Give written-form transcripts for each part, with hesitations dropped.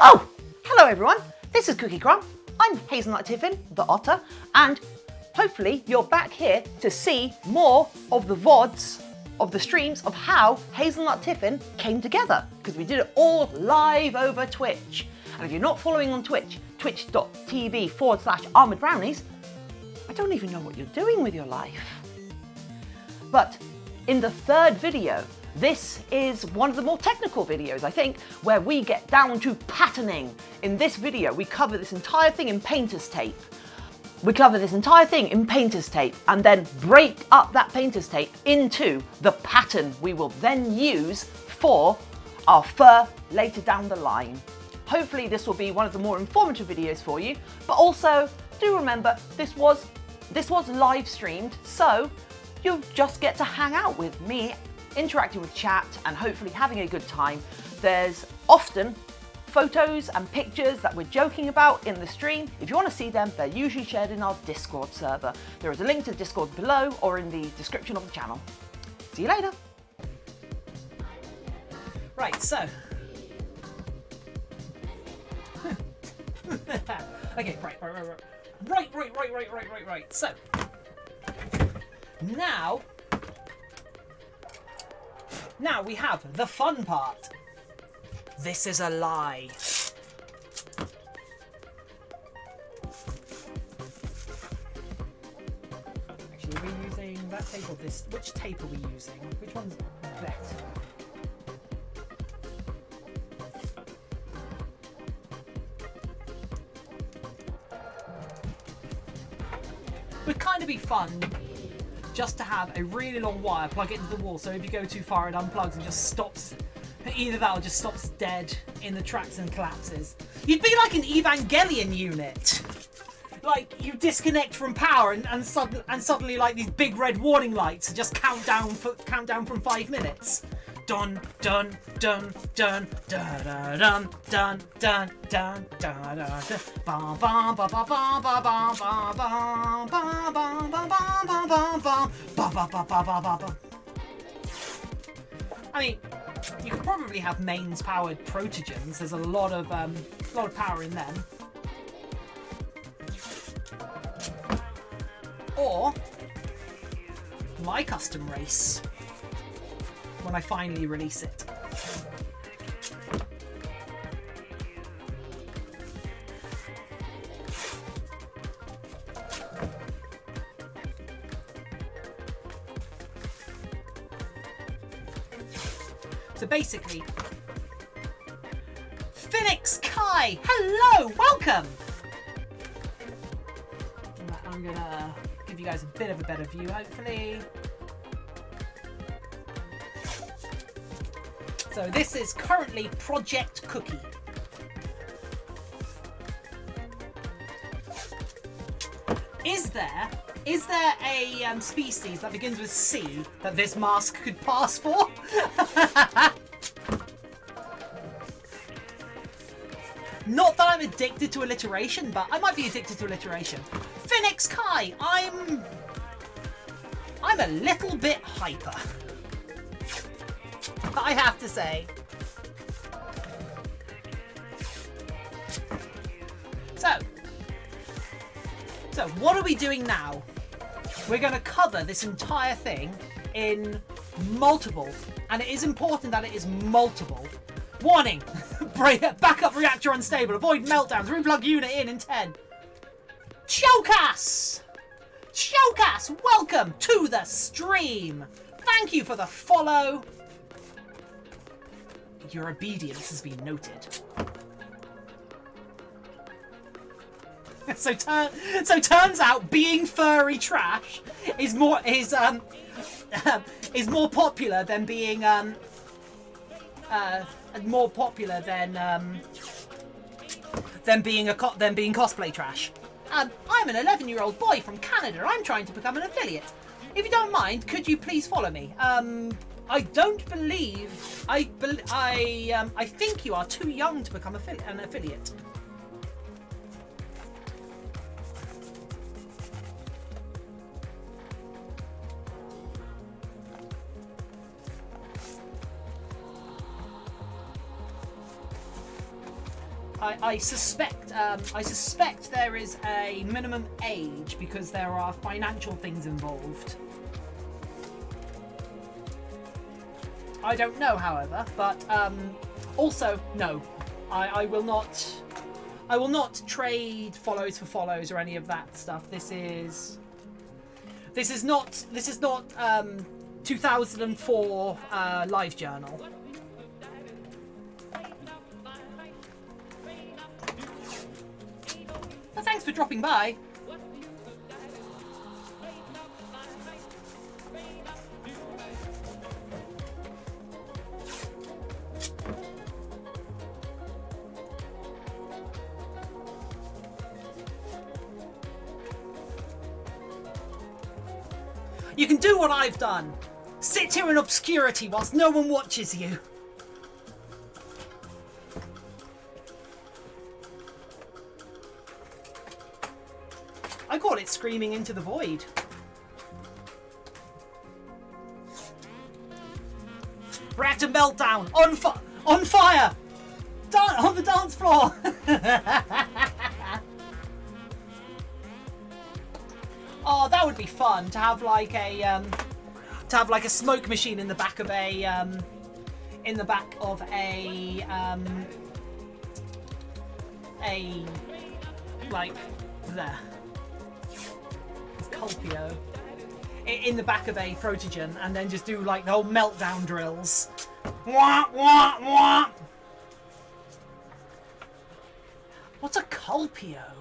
Oh, hello everyone. This is Cookie Crumb. I'm Hayze AKA Tiffin, the otter, and hopefully you're back here to see more of the VODs of the streams of how Hayze AKA Tiffin came together, because we did it all live over Twitch. And if you're not following on Twitch, twitch.tv/armouredbrownies, I don't even know what you're doing with your life. But in the third video, this is one of the more technical videos, I think, where we get down to patterning. In this video, we cover this entire thing in painter's tape. And then break up that painter's tape into the pattern we will then use for our fur later down the line. Hopefully this will be one of the more informative videos for you, but also do remember this was live streamed, so you just get to hang out with me, interacting with chat and hopefully having a good time. There's often photos and pictures that we're joking about in the stream. If you want to see them, they're usually shared in our Discord server. There is a link to the Discord below or in the description of the channel. See you later. Right, so. Okay, right. So, now we have the fun part. This is a lie. Actually, are we using that tape or this? Which tape are we using? Which one's better? Would kind of be fun just to have a really long wire, plug it into the wall, so if you go too far it unplugs and just stops. Either that or just stops dead in the tracks and collapses. You'd be like an Evangelion unit. Like, you disconnect from power and suddenly like these big red warning lights just count down from 5 minutes. Dun dun dun dun dun dun dun dun dun dun dun. Bum bum ba ba ba ba ba ba ba ba ba ba ba. I mean, you could probably have mains powered protogens. There's a lot of power in them. Or my custom race when I finally release it. So basically, Phoenix Kai, hello, welcome. I'm gonna give you guys a bit of a better view, hopefully. So this is currently Project Cookie. Is there a species that begins with C that this mask could pass for? Not that I'm addicted to alliteration, but I might be addicted to alliteration. Phoenix Kai, I'm a little bit hyper, I have to say. So what are we doing now? We're going to cover this entire thing in multiple, and it is important that it is multiple. Warning! Backup reactor unstable. Avoid meltdowns. Replug unit in 10. Chokas! Chokas, welcome to the stream. Thank you for the follow. Your obedience has been noted. So turns out being furry trash is more popular than being than being cosplay trash. I'm an 11-year-old boy from Canada. I'm trying to become an affiliate. If you don't mind, could you please follow me? I don't believe I think you are too young to become an affiliate. I suspect there is a minimum age because there are financial things involved. I don't know, however, but also no, I will not. I will not trade follows for follows or any of that stuff. This is not 2004 live journal. Well, thanks for dropping by. You can do what I've done. Sit here in obscurity whilst no one watches you. I call it screaming into the void. Reactor meltdown on fire. On the dance floor. Oh, that would be fun to have like a smoke machine in the back of a like there. Colpio in the back of a protogen, and then just do like the whole meltdown drills. Wah, wah, wah. What's a Colpio?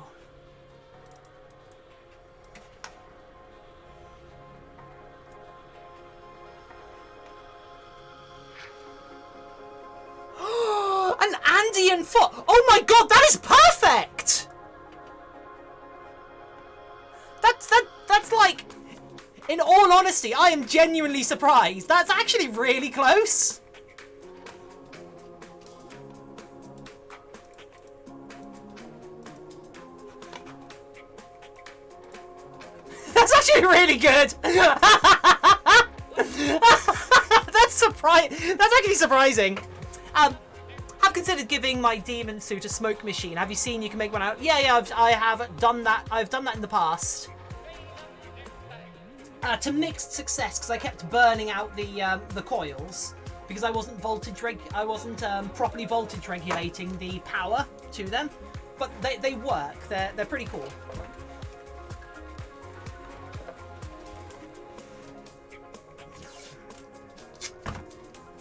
An Andean foot! Oh my god, that is perfect! That's like, in all honesty, I am genuinely surprised. That's actually really close. That's actually really good. That's actually surprising. I've considered giving my demon suit a smoke machine. Have you seen you can make one out? Yeah, I have done that. I've done that in the past. To mixed success, because I kept burning out the coils because I wasn't properly voltage regulating the power to them. But they work. They're pretty cool.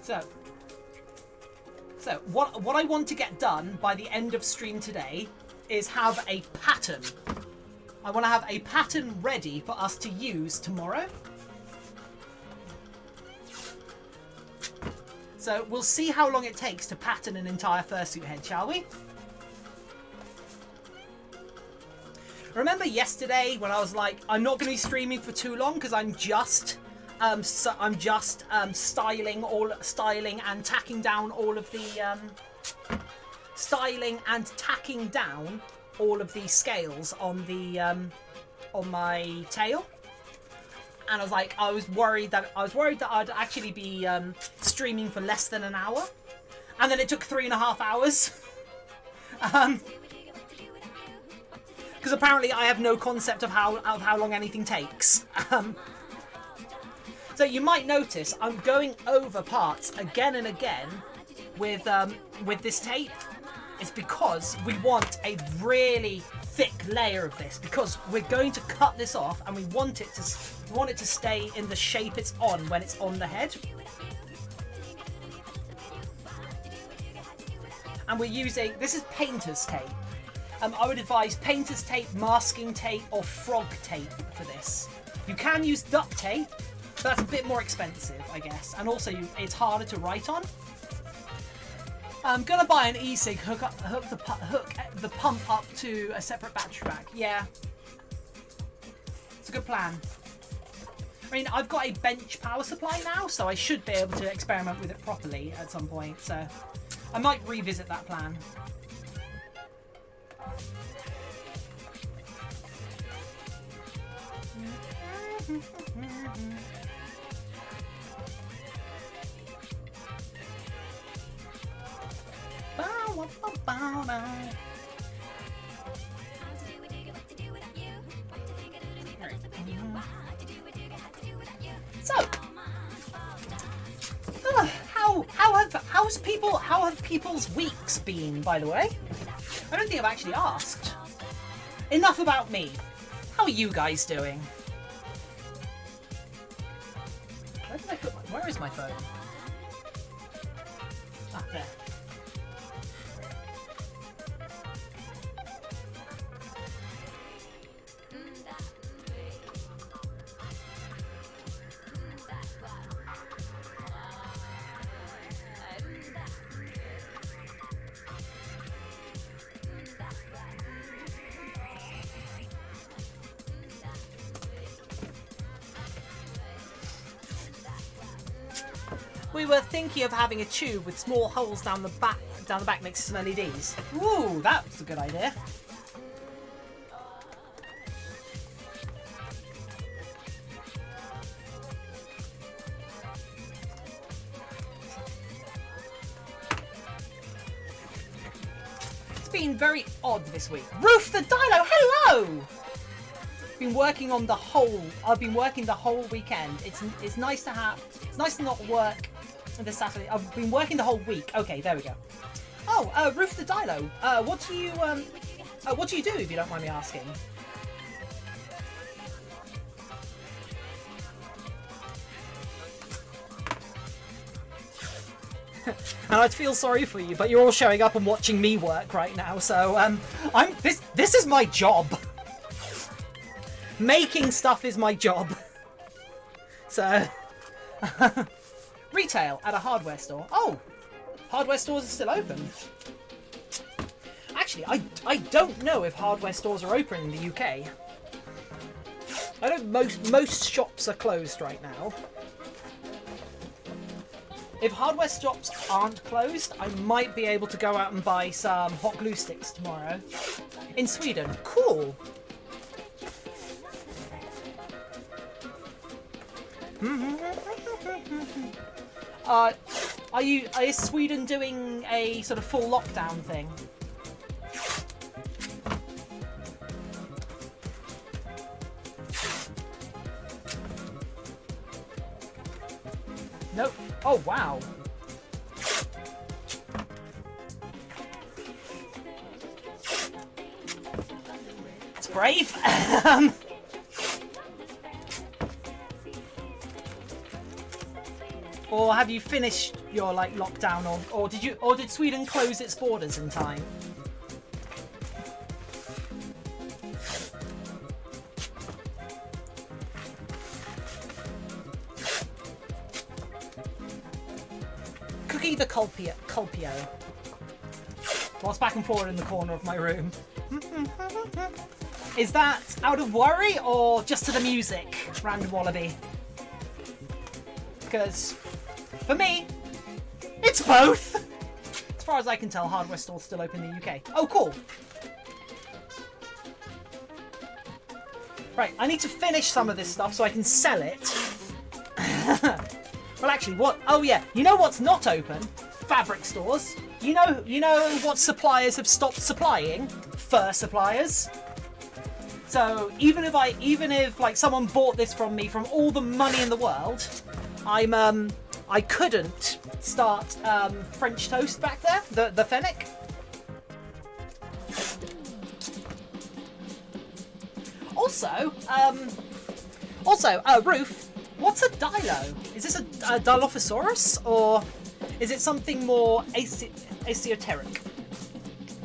So what I want to get done by the end of stream today is have a pattern. I want to have a pattern ready for us to use tomorrow. So we'll see how long it takes to pattern an entire fursuit head, shall we? Remember yesterday when I was like, I'm not going to be streaming for too long because I'm just styling and tacking down all of the scales on the on my tail, and I was worried that I'd actually be streaming for less than an hour, and then it took 3.5 hours. Because apparently I have no concept of how long anything takes. So you might notice I'm going over parts again and again with this tape. It's because we want a really thick layer of this, because we're going to cut this off and we want it to stay in the shape it's on when it's on the head. And we're using, this is painter's tape. I would advise painter's tape, masking tape, or frog tape for this. You can use duct tape, but that's a bit more expensive, I guess. And also, it's harder to write on. I'm gonna buy an e-cig, hook the pump up to a separate battery pack. Yeah, it's a good plan. I mean, I've got a bench power supply now, so I should be able to experiment with it properly at some point. So I might revisit that plan. So, how have people's weeks been, by the way? I don't think I've actually asked. Enough about me. How are you guys doing? Where is my phone? Ah, there. We were thinking of having a tube with small holes down the back next to some LEDs. Ooh, that's a good idea. It's been very odd this week. Roof the Dino, hello! I've been working the whole weekend. It's nice to have. It's nice to not work this Saturday. I've been working the whole week. Okay, there we go. Oh, Roof the Dino. What do you do if you don't mind me asking? And I'd feel sorry for you, but you're all showing up and watching me work right now. So this is my job. Making stuff is my job. So, retail at a hardware store. Oh, hardware stores are still open. Actually, I don't know if hardware stores are open in the UK. I know most shops are closed right now. If hardware shops aren't closed, I might be able to go out and buy some hot glue sticks tomorrow. In Sweden. Cool. Is Sweden doing a sort of full lockdown thing? Nope. Oh wow. It's brave. Or have you finished your lockdown, or did Sweden close its borders in time? Cookie the Culpio. Whilst back and forward in the corner of my room. Is that out of worry or just to the music, Random Wallaby? Because for me, it's both. As far as I can tell, hardware stores still open in the UK. Oh, cool. Right, I need to finish some of this stuff so I can sell it. Well, actually, what? Oh, yeah. You know what's not open? Fabric stores. You know what suppliers have stopped supplying? Fur suppliers. So even if like someone bought this from me from all the money in the world, I couldn't start French toast back there, the fennec. Also, Roof, what's a dilo? Is this a Dilophosaurus, or is it something more esoteric?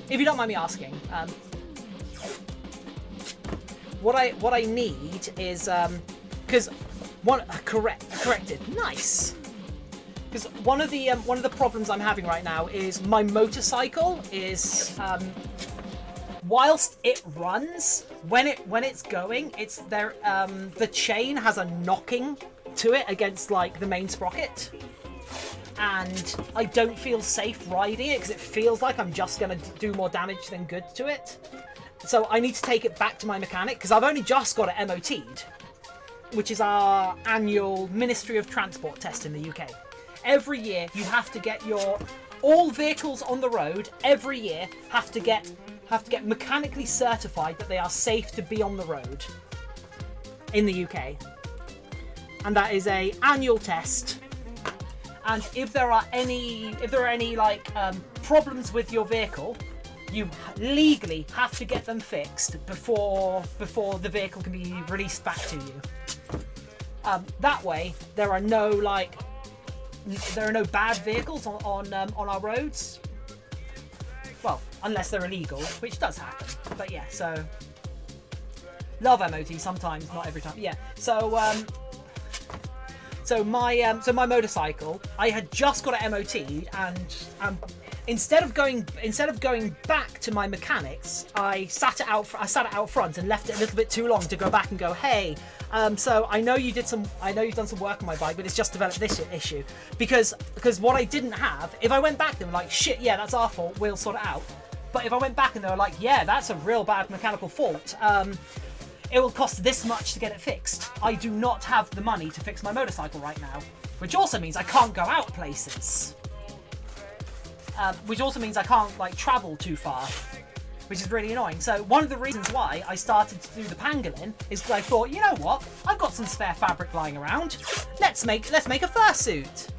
If you don't mind me asking. What I need is because corrected. Nice. Because one of the problems I'm having right now is my motorcycle is whilst it runs, when it's going, it's there. The chain has a knocking to it against like the main sprocket, and I don't feel safe riding it because it feels like I'm just gonna do more damage than good to it. So I need to take it back to my mechanic because I've only just got it MOT'd, which is our annual Ministry of Transport test in the UK. Every year you have to get your all vehicles on the road every year have to get mechanically certified that they are safe to be on the road in the UK. And that is a annual test. And if there are any like problems with your vehicle, you legally have to get them fixed before the vehicle can be released back to you. That way, there are no bad vehicles on our roads. Well, unless they're illegal, which does happen. But yeah, so love MOT sometimes, not every time. Yeah, so my motorcycle, I had just got it MOT'd, and instead of going back to my mechanics, I sat it out front and left it a little bit too long to go back and go, hey, so I know you've done some work on my bike, but it's just developed this issue because what I didn't have, if I went back and like, shit, yeah, that's our fault, we'll sort it out. But if I went back and they were like, yeah, that's a real bad mechanical fault, it will cost this much to get it fixed. I do not have the money to fix my motorcycle right now, which also means I can't go out places. Which also means I can't like travel too far, which is really annoying. So one of the reasons why I started to do the pangolin is because I thought, you know what, I've got some spare fabric lying around. Let's make a fursuit.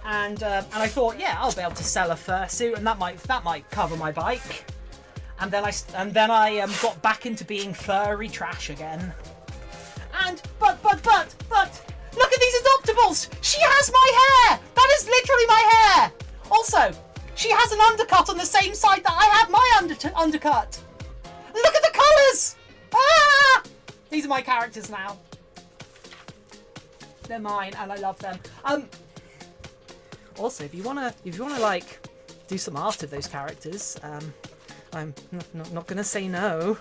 And I thought, yeah, I'll be able to sell a fursuit, and that might cover my bike. And then I got back into being furry trash again. And but look at these adoptables! She has my hair! That is literally my hair! Also, she has an undercut on the same side that I have my undercut! Look at the colours! Ah! These are my characters now. They're mine and I love them. Also, if you wanna like do some art of those characters, I'm not gonna say no.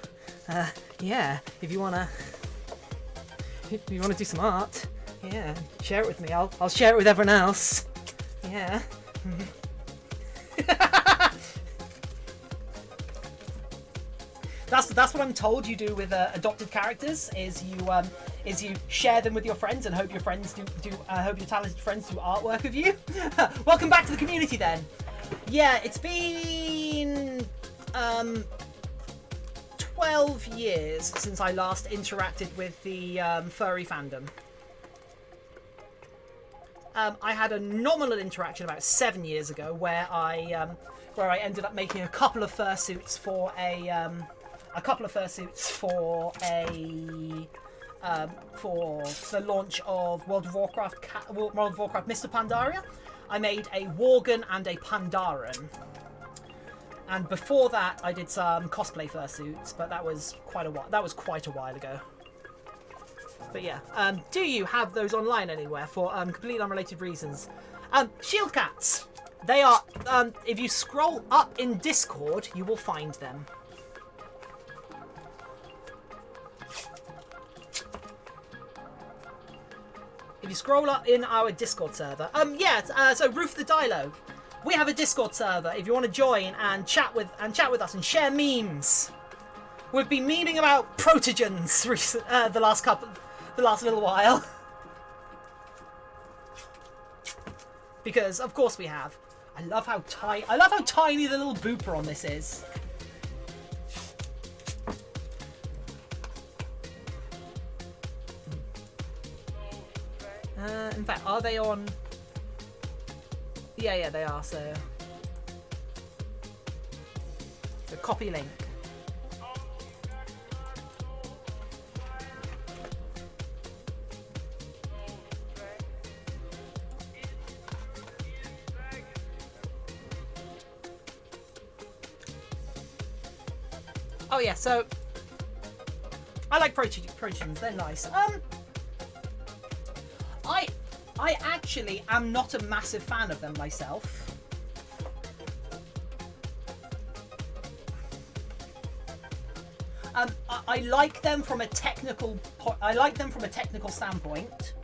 Yeah, if you wanna do some art, yeah, share it with me. I'll share it with everyone else. Yeah. That's what I'm told you do with adopted characters. Is you share them with your friends and hope your friends hope your talented friends do artwork of you. Welcome back to the community then. Yeah, it's been 12 years since I last interacted with the furry fandom. I had a nominal interaction about 7 years ago where I ended up making a couple of fursuits for for the launch of World of Warcraft Mr. Pandaria. I made a Worgen and a Pandaren. And before that, I did some cosplay fursuits, but that was quite a while ago. But yeah, do you have those online anywhere for completely unrelated reasons? Shield cats. They are. If you scroll up in Discord, you will find them. If you scroll up in our Discord server, so Roof the Dilo, we have a Discord server. If you want to join and chat with us and share memes, we've been memeing about protogens the last little while, because of course we have. I love how tiny the little booper on this is. In fact, are they on? Yeah, they are. So copy link. Oh yeah, so I like proteins. They're nice. I actually am not a massive fan of them myself. I like them from a technical standpoint,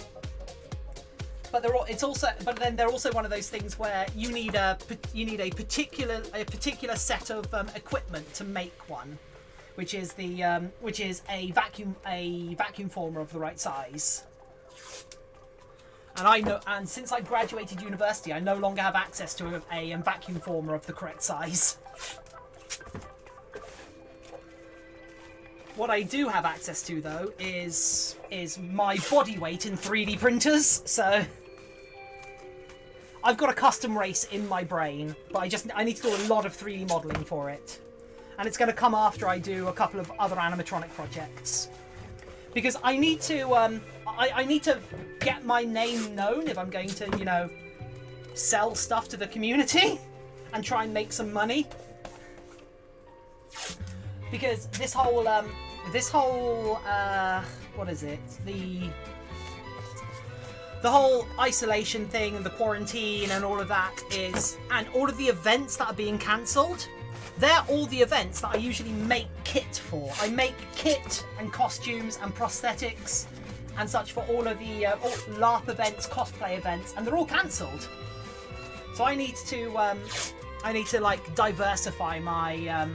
but they're also one of those things where you need a particular set of equipment to make one, which is a vacuum former of the right size. And and since I graduated university, I no longer have access to a vacuum former of the correct size. What I do have access to, though, is my body weight in 3D printers. So I've got a custom race in my brain, but I need to do a lot of 3D modelling for it. And it's going to come after I do a couple of other animatronic projects. Because I need to, I need to get my name known if I'm going to, you know, sell stuff to the community and try and make some money. Because this whole, what is it? The whole isolation thing and the quarantine and all of that and all of the events that are being cancelled, they're all the events that I usually make kit for. I make kit and costumes and prosthetics and such for all of the LARP events, cosplay events, and they're all cancelled. So I need to like diversify my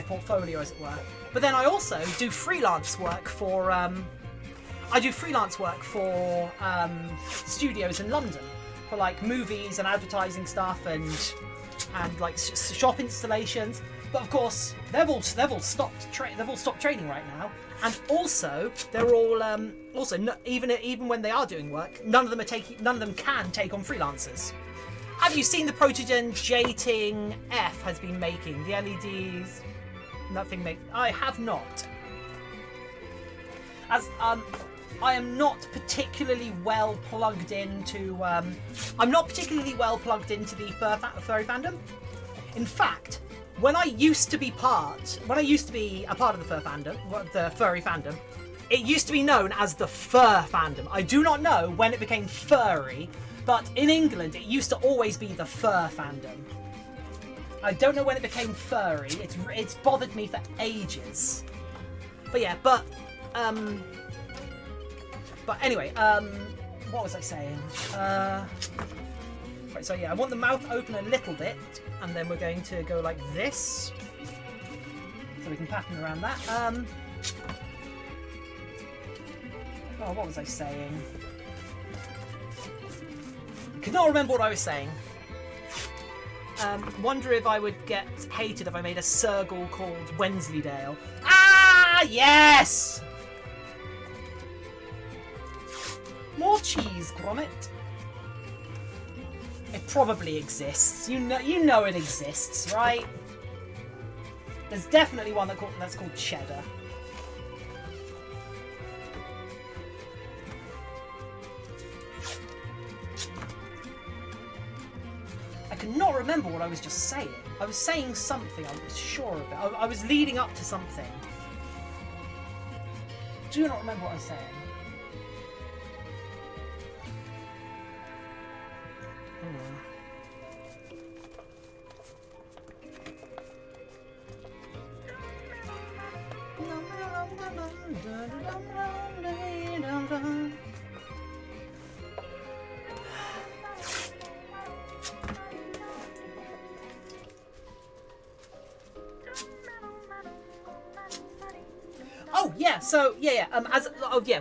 portfolio, as it were. But then I also do freelance work for studios in London for like movies and advertising stuff and like shop installations. But of course they've all stopped training right now. And also they're all even when they are doing work, none of them can take on freelancers. Have you seen the Protogen Jating F has been making? The LEDs, nothing make. I have not. As I am not particularly well plugged into. I'm not particularly well plugged into the furry fandom. In fact, when I used to be a part of the furry fandom, it used to be known as the fur fandom. I do not know when it became furry. But in England, it used to always be the fur fandom. I don't know when it became furry. It's bothered me for ages. But yeah, but anyway, what was I saying? Right, so yeah, I want the mouth open a little bit, and then we're going to go like this, so we can pattern around that. Oh, what was I saying? I cannot remember what I was saying. Wonder if I would get hated if I made a Sergal called Wensleydale. Ah, yes! More cheese, Gromit. It probably exists. You know it exists, right? There's definitely one that's called cheddar. I cannot remember what I was just saying. I was saying something, I was sure of it. I was leading up to something. Do not remember what I was saying. Oh yeah, so yeah.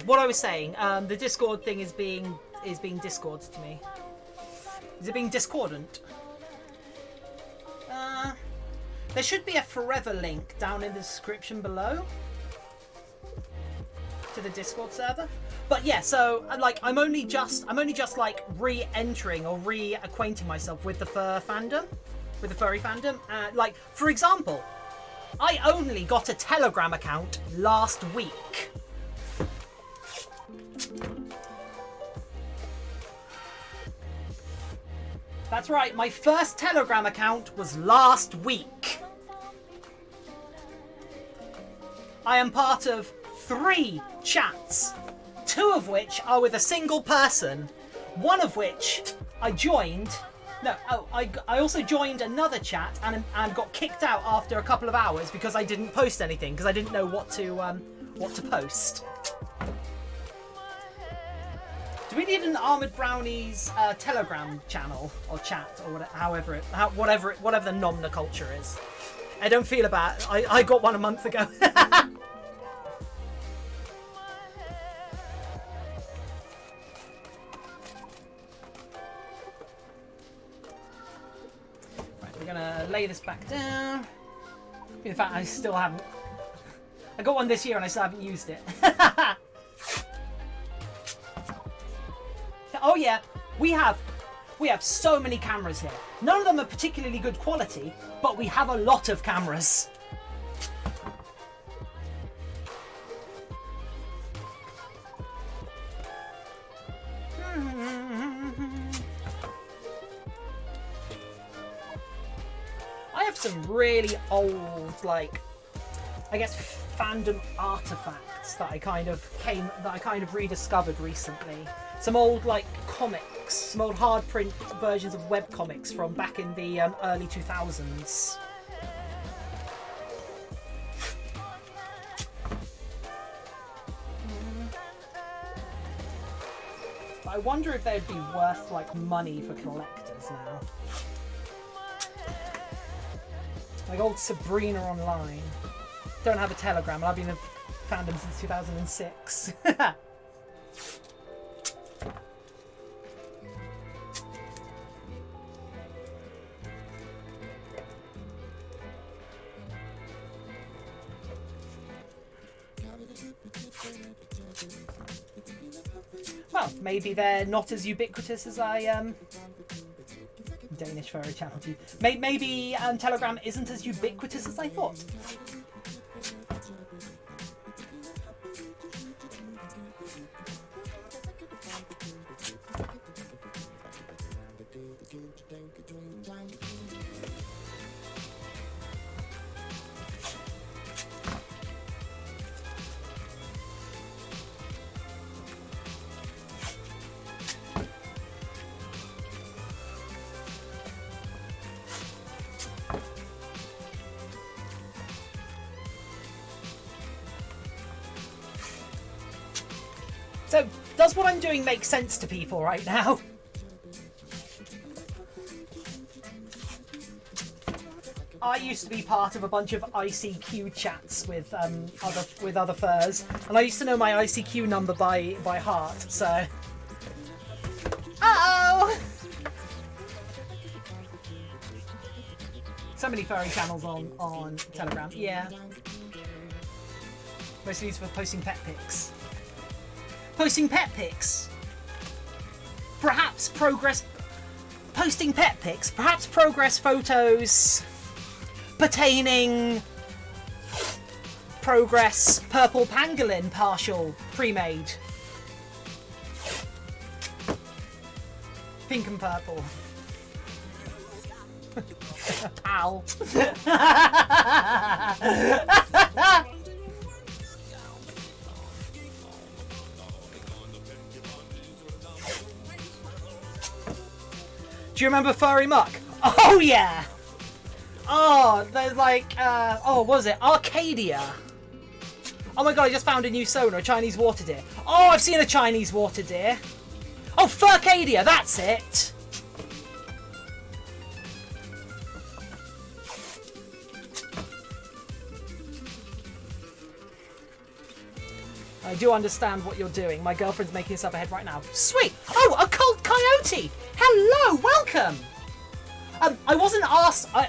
What I was saying. The Discord thing is being Discorded to me. Is it being discordant? There should be a forever link down in the description below to the Discord server. But yeah, so like I'm only just like re-entering or reacquainting myself with the furry fandom. Like for example, I only got a Telegram account last week. That's right, my first Telegram account was last week. I am part of 3 chats, 2 of which are with a single person, one of which I joined. I also joined another chat and got kicked out after a couple of hours because I didn't post anything because I didn't know what to post. Do we need an Armoured Brownies Telegram channel or chat or whatever the nomna culture is? I don't feel about it. I got one a month ago. lay this back down. In fact, I still haven't. I got one this year and I still haven't used it. Oh yeah, we have so many cameras here. None of them are particularly good quality, but we have a lot of cameras. I have some really old, like, I guess fandom artifacts that I kind of rediscovered recently. Some old like comics, some old hard print versions of web comics from back in the early 2000s. But I wonder if they'd be worth like money for collectors now. Like old Sabrina Online. Don't have a Telegram, and I've been a fandom since 2006. Well, maybe they're not as ubiquitous as I Danish furry channel. Maybe Telegram isn't as ubiquitous as I thought. So, does what I'm doing make sense to people right now? I used to be part of a bunch of ICQ chats with other furs, and I used to know my ICQ number by heart. So, uh-oh! So many furry channels on Telegram. Yeah, mostly used for posting pet pics. Posting pet pics. Perhaps progress. Posting pet pics. Perhaps progress photos pertaining. Progress purple pangolin partial pre-made. Pink and purple. Pal. Do you remember Furry Muck? Oh yeah! Oh, there's like, what was it? Arcadia. Oh my god, I just found a new sonar, a Chinese water deer. Oh, I've seen a Chinese water deer. Oh, Furcadia, that's it! I do understand what you're doing. My girlfriend's making us up ahead right now. Sweet! Oh, a cult coyote! Hello, welcome! I wasn't asked... I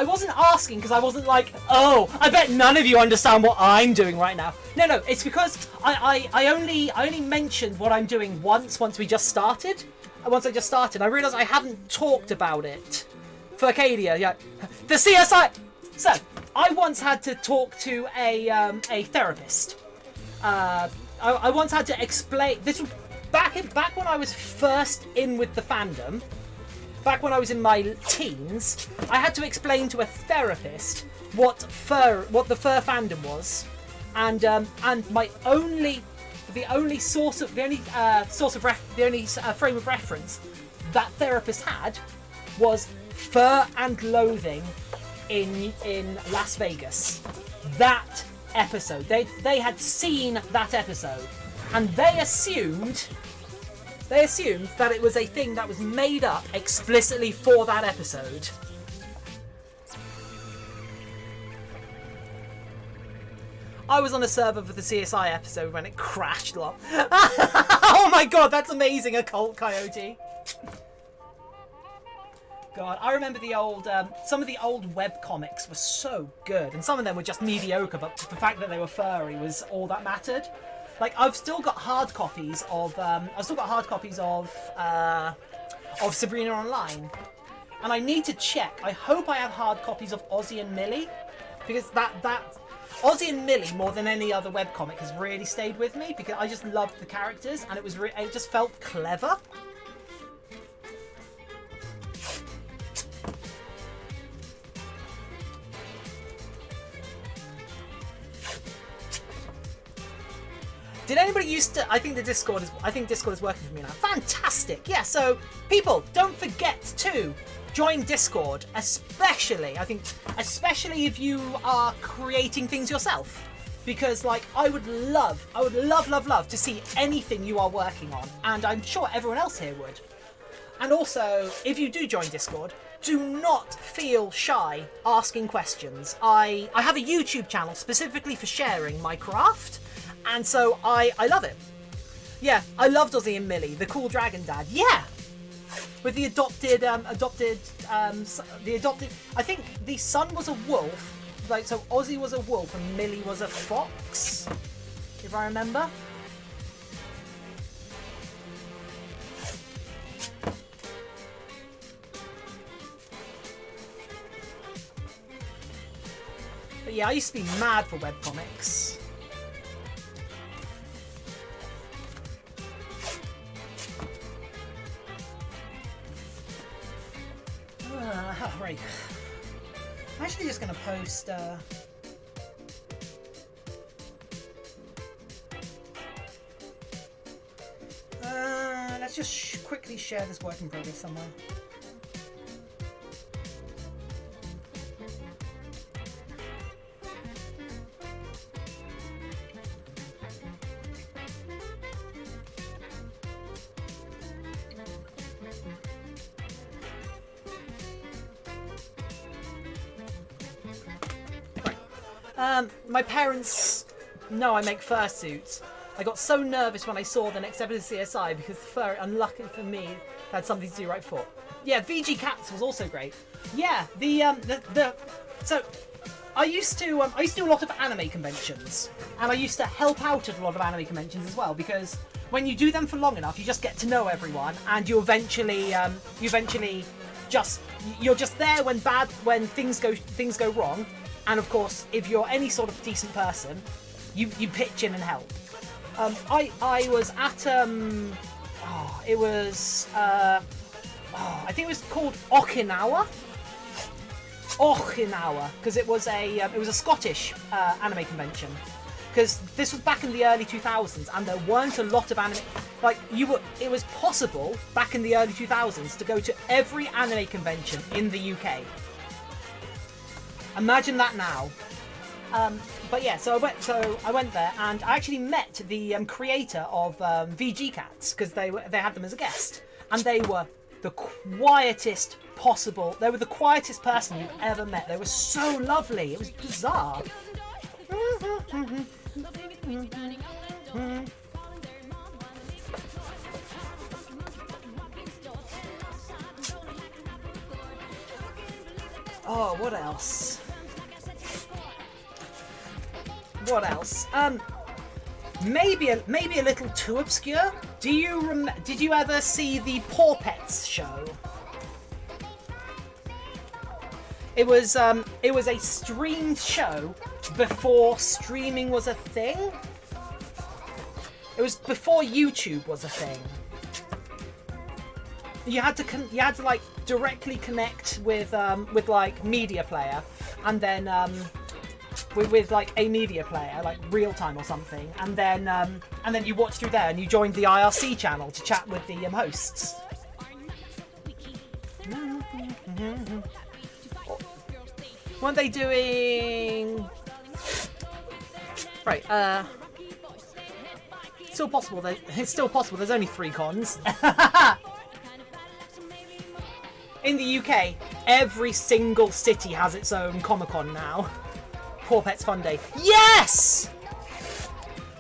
wasn't asking because I wasn't like, oh, I bet none of you understand what I'm doing right now. No, it's because I only mentioned what I'm doing once we just started. Once I just started, I realised I haven't talked about it. For Arcadia, yeah. The CSI... So, I once had to talk to a therapist. I once had to explain... This was back when I was first in with the fandom. Back when I was in my teens, I had to explain to a therapist what the fur fandom was, and the only frame of reference that therapist had was Fur and Loathing in Las Vegas. That episode, they had seen that episode, and they assumed that it was a thing that was made up explicitly for that episode. I was on a server for the CSI episode when it crashed. Oh my god, that's amazing, Occult Coyote. God, I remember the old, some of the old web comics were so good, and some of them were just mediocre, but the fact that they were furry was all that mattered. Like, I've still got hard copies of Sabrina Online, and I need to check. I hope I have hard copies of Ozzy and Millie, because that Ozzy and Millie, more than any other webcomic, has really stayed with me because I just loved the characters, and it just felt clever. Did anybody used to? I think Discord is working for me now. Fantastic! Yeah. So people, don't forget to join Discord, especially if you are creating things yourself, because like I would love to see anything you are working on, and I'm sure everyone else here would. And also, if you do join Discord, do not feel shy asking questions. I have a YouTube channel specifically for sharing my craft. And so I love it. Yeah, I loved Ozzy and Millie, the cool dragon dad. Yeah, with the adopted. I think the son was a wolf. Like, so Ozzy was a wolf and Millie was a fox, if I remember. But yeah, I used to be mad for webcomics. Right. I'm actually just going to post... let's just quickly share this work in progress somewhere. My parents know I make fursuits. I got so nervous when I saw the next episode of CSI because the furry, unlucky for me, had something to do right before. Yeah, VG Cats was also great. Yeah, so I used to do a lot of anime conventions, and I used to help out at a lot of anime conventions as well, because when you do them for long enough, you just get to know everyone, and you're just there when things go wrong. And of course, if you're any sort of decent person, you pitch in and help. I was at I think it was called Okinawa, because it was a Scottish anime convention. Because this was back in the early 2000s, and there weren't a lot of anime. It was possible back in the early 2000s to go to every anime convention in the UK. Imagine that now. But yeah, so I went there, and I actually met the creator of VG Cats, because they had them as a guest, and they were the quietest possible. They were the quietest person you've ever met. They were so lovely. It was bizarre. Oh, what else? Maybe a little too obscure. Did you ever see the Paw Pets show? It was a streamed show before streaming was a thing. It was before YouTube was a thing. You had to like directly connect with like media player, and then with like a media player, like real time or something, and then you watch through there, and you joined the IRC channel to chat with the hosts. Weren't they doing? Right. Still possible. It's still possible. There's only 3 cons. In the UK, every single city has its own Comic-Con now. Paw Pets Fun Day. Yes!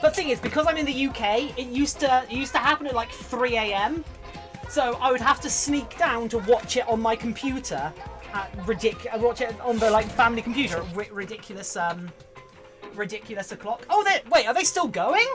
But the thing is, because I'm in the UK, it used to happen at like 3 a.m. So I would have to sneak down to watch it on my computer. Watch it on the family computer. Ridiculous o'clock. Oh, wait, are they still going?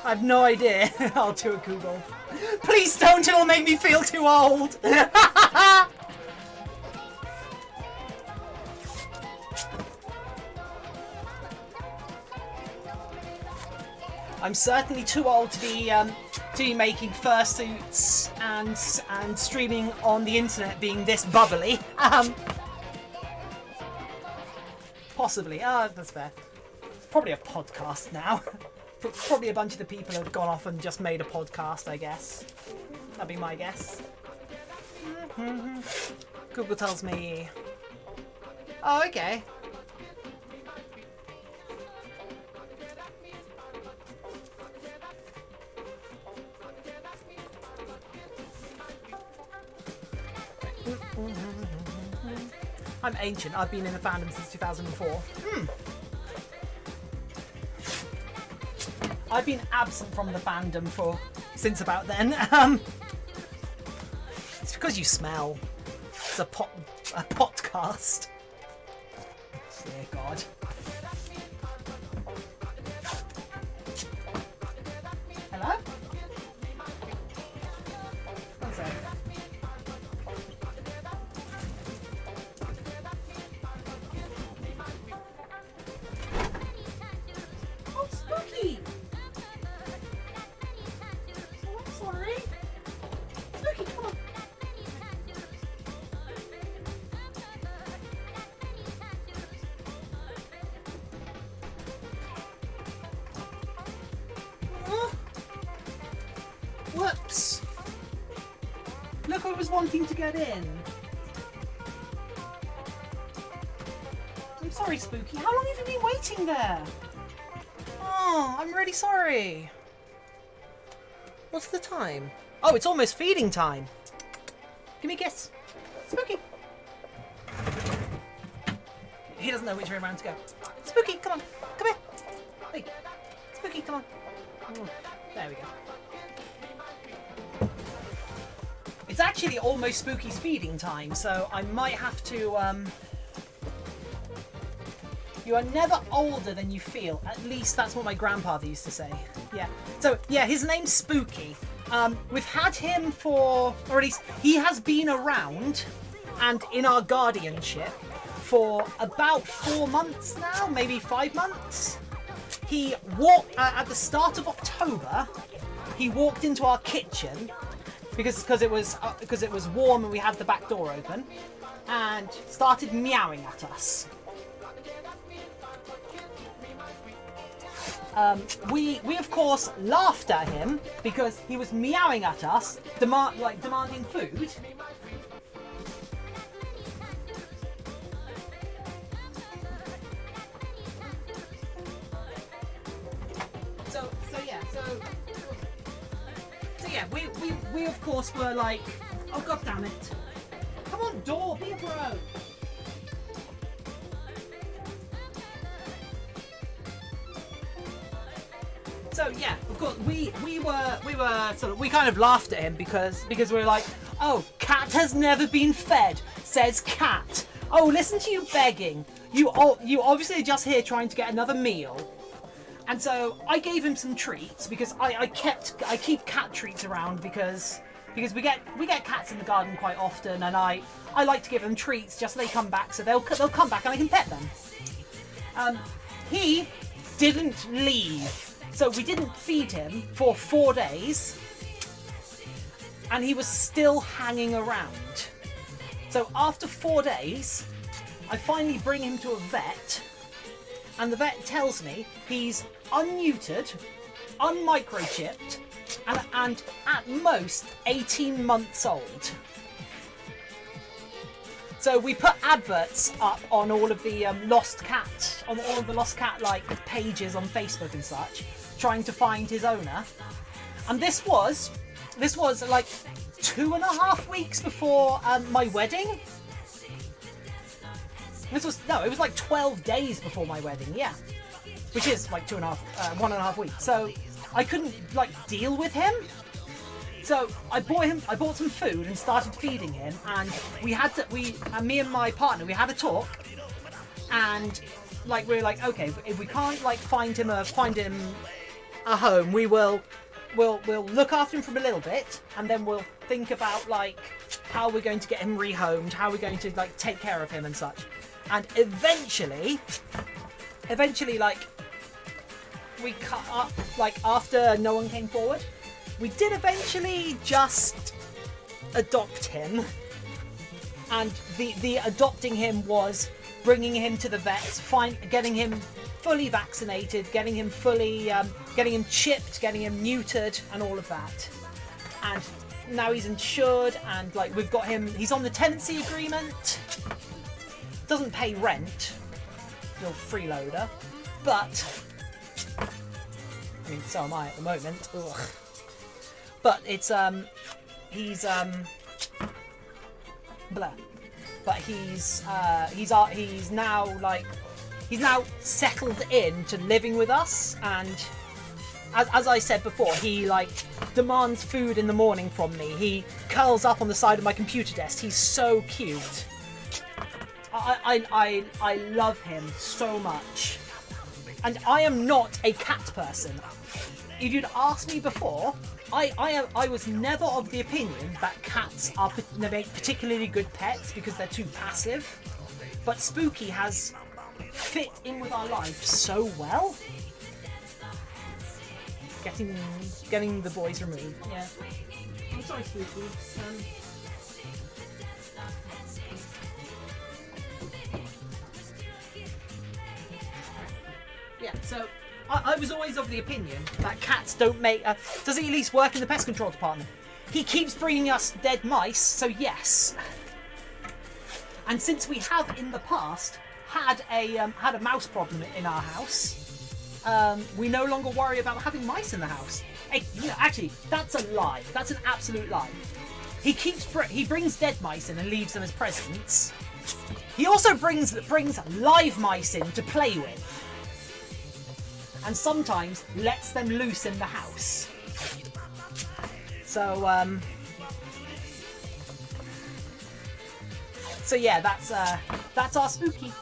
I have no idea. I'll do a Google. Please don't, it'll make me feel too old. I'm certainly too old to be making fursuits and streaming on the internet being this bubbly. Possibly. That's fair. It's probably a podcast now. Probably a bunch of the people have gone off and just made a podcast, I guess. That'd be my guess. Google tells me... Oh, okay. I'm ancient. I've been in the fandom since 2004. I've been absent from the fandom since about then. It's because you smell. It's a podcast. Dear God. Hello? One sec. Oh, Spooky! Whoops! Look, I was wanting to get in. I'm sorry, Spooky. How long have you been waiting there? Oh, I'm really sorry. What's the time? Oh, it's almost feeding time. Give me a kiss. Spooky. He doesn't know which way around to go. Spooky, come on. Come here. Hey. Spooky, come on. Oh, there we go. It's actually almost Spooky's feeding time, so I might have to, You are never older than you feel. At least that's what my grandfather used to say. Yeah. So, yeah, his name's Spooky. We've had him or at least he has been around and in our guardianship for about 4 months now, maybe 5 months. He walked, at the start of October, he walked into our kitchen because it was warm and we had the back door open, and started meowing at us. We of course laughed at him because he was meowing at us, demanding food. So yeah, we of course were like, oh god damn it! Come on, door, be a bro. So yeah, of course we kind of laughed at him because we were like, oh, cat has never been fed, says cat. Oh, listen to you begging. You obviously are just here trying to get another meal. And so I gave him some treats because I keep cat treats around because we get cats in the garden quite often, and I like to give them treats just so they come back, so they'll come back and I can pet them. He didn't leave. So we didn't feed him for 4 days, and he was still hanging around. So after 4 days, I finally bring him to a vet, and the vet tells me he's unneutered, unmicrochipped, and at most 18 months old. So we put adverts up on all of the lost cat, on all of the lost cat like pages on Facebook and such, trying to find his owner. And this was like 2.5 weeks before my wedding. It was like 12 days before my wedding, yeah. Which is like 1.5 weeks. So I couldn't like deal with him. So I bought some food and started feeding him, and me and my partner, we had a talk, and like we were like, okay, if we can't like find him a home, we'll look after him for a little bit, and then we'll think about like how we're going to get him rehomed, how we're going to like take care of him and such. And eventually like we cut up, like after no one came forward, we did eventually just adopt him. And the adopting him was bringing him to the vet, getting him fully vaccinated, getting him chipped, getting him neutered, and all of that. And now he's insured, and like we've got him. He's on the tenancy agreement. Doesn't pay rent. Little freeloader, but I mean, so am I at the moment. Ugh. But it's he's blah. But he's now settled in to living with us, and as I said before, he like demands food in the morning from me. He curls up on the side of my computer desk. He's so cute. I love him so much. And I am not a cat person. If you'd asked me before, I was never of the opinion that cats they make particularly good pets because they're too passive. But Spooky has fit in with our life so well. Getting the boys removed. Yeah. I'm sorry, Spooky. Yeah, so I was always of the opinion that cats don't make... does he at least work in the pest control department? He keeps bringing us dead mice, so yes. And since we have in the past had a mouse problem in our house, we no longer worry about having mice in the house. Hey, actually, that's a lie. That's an absolute lie. He brings dead mice in and leaves them as presents. He also brings live mice in to play with. And sometimes lets them loose in the house. So yeah, that's our Spooky.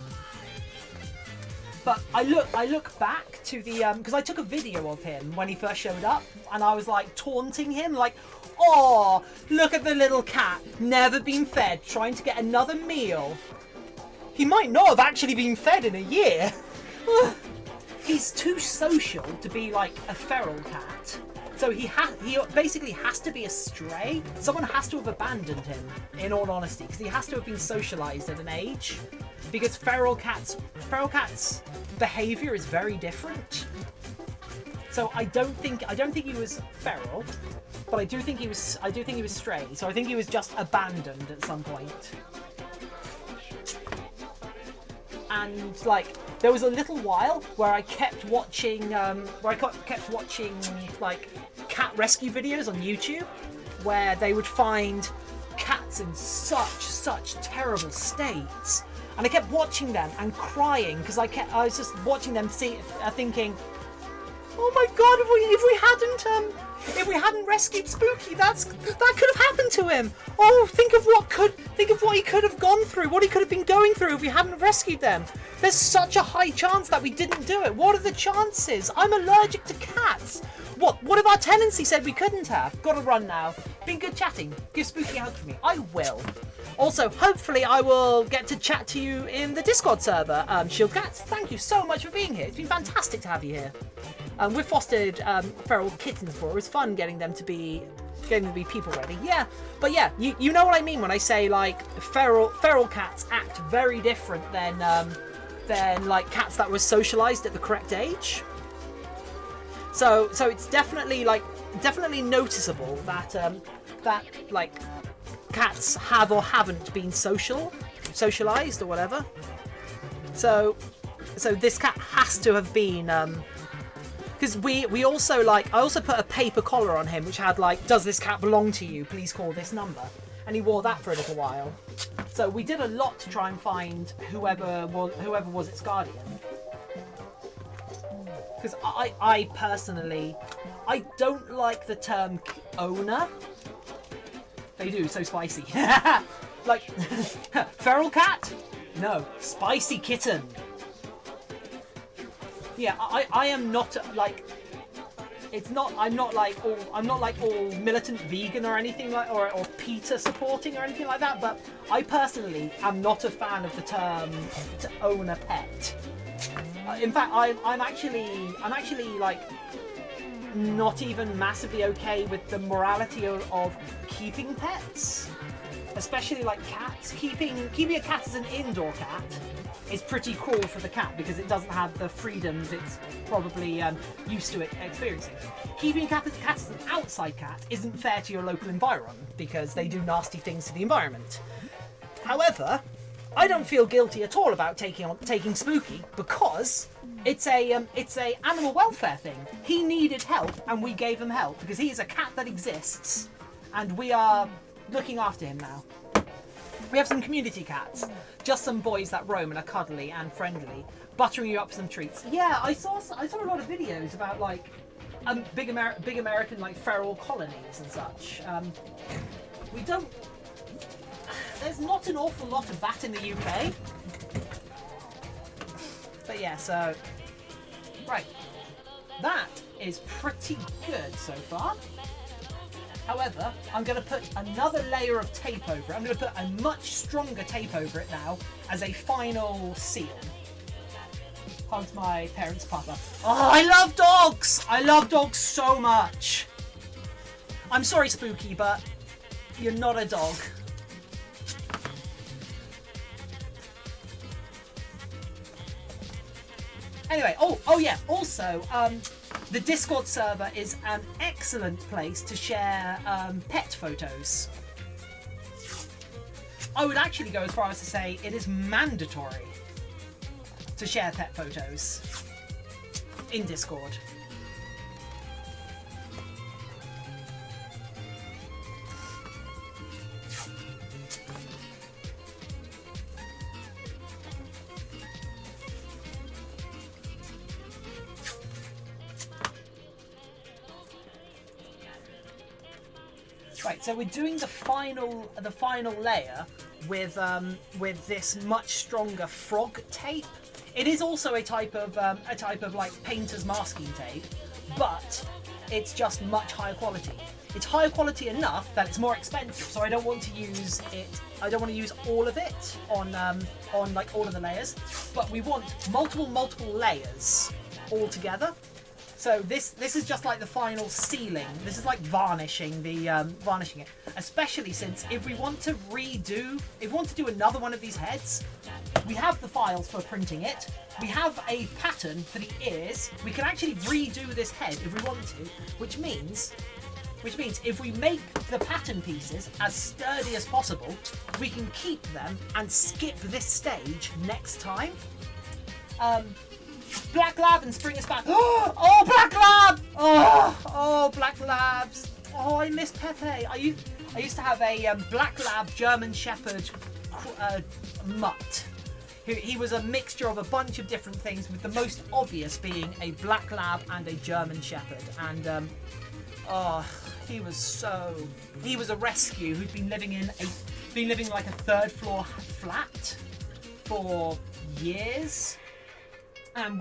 But I look back to the because I took a video of him when he first showed up, and I was like taunting him, like, "Oh, look at the little cat, never been fed, trying to get another meal. He might not have actually been fed in a year." He's too social to be like a feral cat. So he basically has to be a stray. Someone has to have abandoned him, in all honesty, because he has to have been socialized at an age. Because feral cats' behavior is very different. So I don't think he was feral, but I do think he was stray. So I think he was just abandoned at some point. And like, there was a little while where I kept watching like cat rescue videos on YouTube, where they would find cats in such terrible states, and I kept watching them and crying because I was just watching them, thinking, oh my god, if we hadn't rescued Spooky, that could have happened to him. Oh, think of what he could have gone through, what he could have been going through if we hadn't rescued them. There's such a high chance that we didn't do it. What are the chances? I'm allergic to cats. What if our tenancy said we couldn't have? Gotta run now. Been good chatting. Give Spooky a hug for me. I will. Also, hopefully I will get to chat to you in the Discord server. Shield Cats, thank you so much for being here. It's been fantastic to have you here. We've fostered feral kittens before. It was fun getting them to be getting them to be people ready. Yeah, but yeah, you know what I mean when I say like feral cats act very different than like cats that were socialized at the correct age. So it's definitely noticeable that that like cats have or haven't been socialized or whatever. So this cat has to have been because we also like I also put a paper collar on him which had like, does this cat belong to you? Please call this number. And he wore that for a little while. So we did a lot to try and find whoever was its guardian. Because I personally, I don't like the term owner. They do, so spicy. Like, feral cat? No, spicy kitten. Yeah, I am not like, it's not, I'm not like all militant vegan or anything like, or PETA supporting or anything like that, but I personally am not a fan of the term to own a pet. In fact, I'm actually like not even massively okay with the morality of keeping pets, especially like cats. Keeping a cat as an indoor cat is pretty cool for the cat because it doesn't have the freedoms it's probably used to experiencing. Keeping a cat as an outside cat isn't fair to your local environment because they do nasty things to the environment. However, I don't feel guilty at all about taking Spooky because it's a animal welfare thing. He needed help and we gave him help because he is a cat that exists and we are looking after him now. We have some community cats, just some boys that roam and are cuddly and friendly, buttering you up some treats. Yeah, I saw a lot of videos about like big American like feral colonies and such. We don't. There's not an awful lot of that in the UK. But yeah, so right, that is pretty good so far. However, I'm going to put another layer of tape over it. I'm going to put a much stronger tape over it now as a final seal. Hugs my parents' papa. Oh, I love dogs! I love dogs so much. I'm sorry, Spooky, but you're not a dog. Anyway, oh yeah, also, the Discord server is an excellent place to share pet photos. I would actually go as far as to say it is mandatory to share pet photos in Discord. Right, so we're doing the final layer with this much stronger frog tape. It is also a type of like painter's masking tape, but it's just much higher quality. It's higher quality enough that it's more expensive, so I don't want to use it. I don't want to use all of it on like all of the layers, but we want multiple layers all together. So this is just like the final sealing. This is like varnishing it. Especially since if we want to do another one of these heads, we have the files for printing it. We have a pattern for the ears. We can actually redo this head if we want to, which means if we make the pattern pieces as sturdy as possible, we can keep them and skip this stage next time. Black Lab and Spring is back. Oh, Black Lab! Oh, Black Labs. Oh, I miss Pepe. I used to have a Black Lab German Shepherd mutt. He was a mixture of a bunch of different things, with the most obvious being a Black Lab and a German Shepherd. And he was a rescue who'd been living like a third floor flat for years. And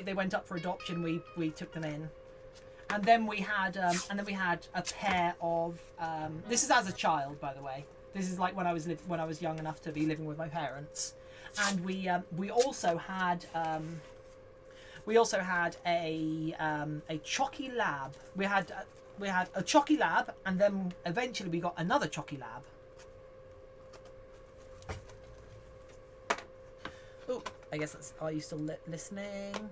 they went up for adoption. We took them in, and then we had a pair of. This is as a child, by the way. This is like when I was young enough to be living with my parents, and we also had a Chocky Lab. We had a Chalky Lab, and then eventually we got another Chalky Lab. Oh, I guess that's. Are you still listening?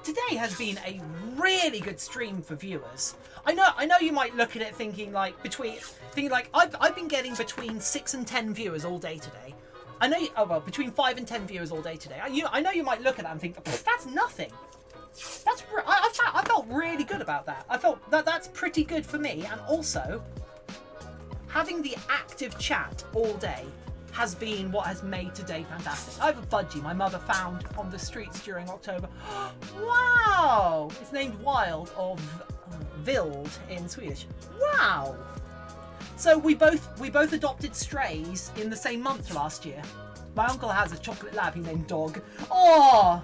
Today has been a really good stream for viewers. I know you might look at it thinking like I've been getting between 6 and 10 viewers all day today. I know between 5 and 10 viewers all day today. I know you might look at that and think that's nothing. I felt really good about that. I felt that's pretty good for me, and also having the active chat all day has been what has made today fantastic. I have a budgie my mother found on the streets during October. Wow! It's named Wild, or Vild in Swedish. Wow! So we both adopted strays in the same month last year. My uncle has a chocolate lab he named Dog. Oh!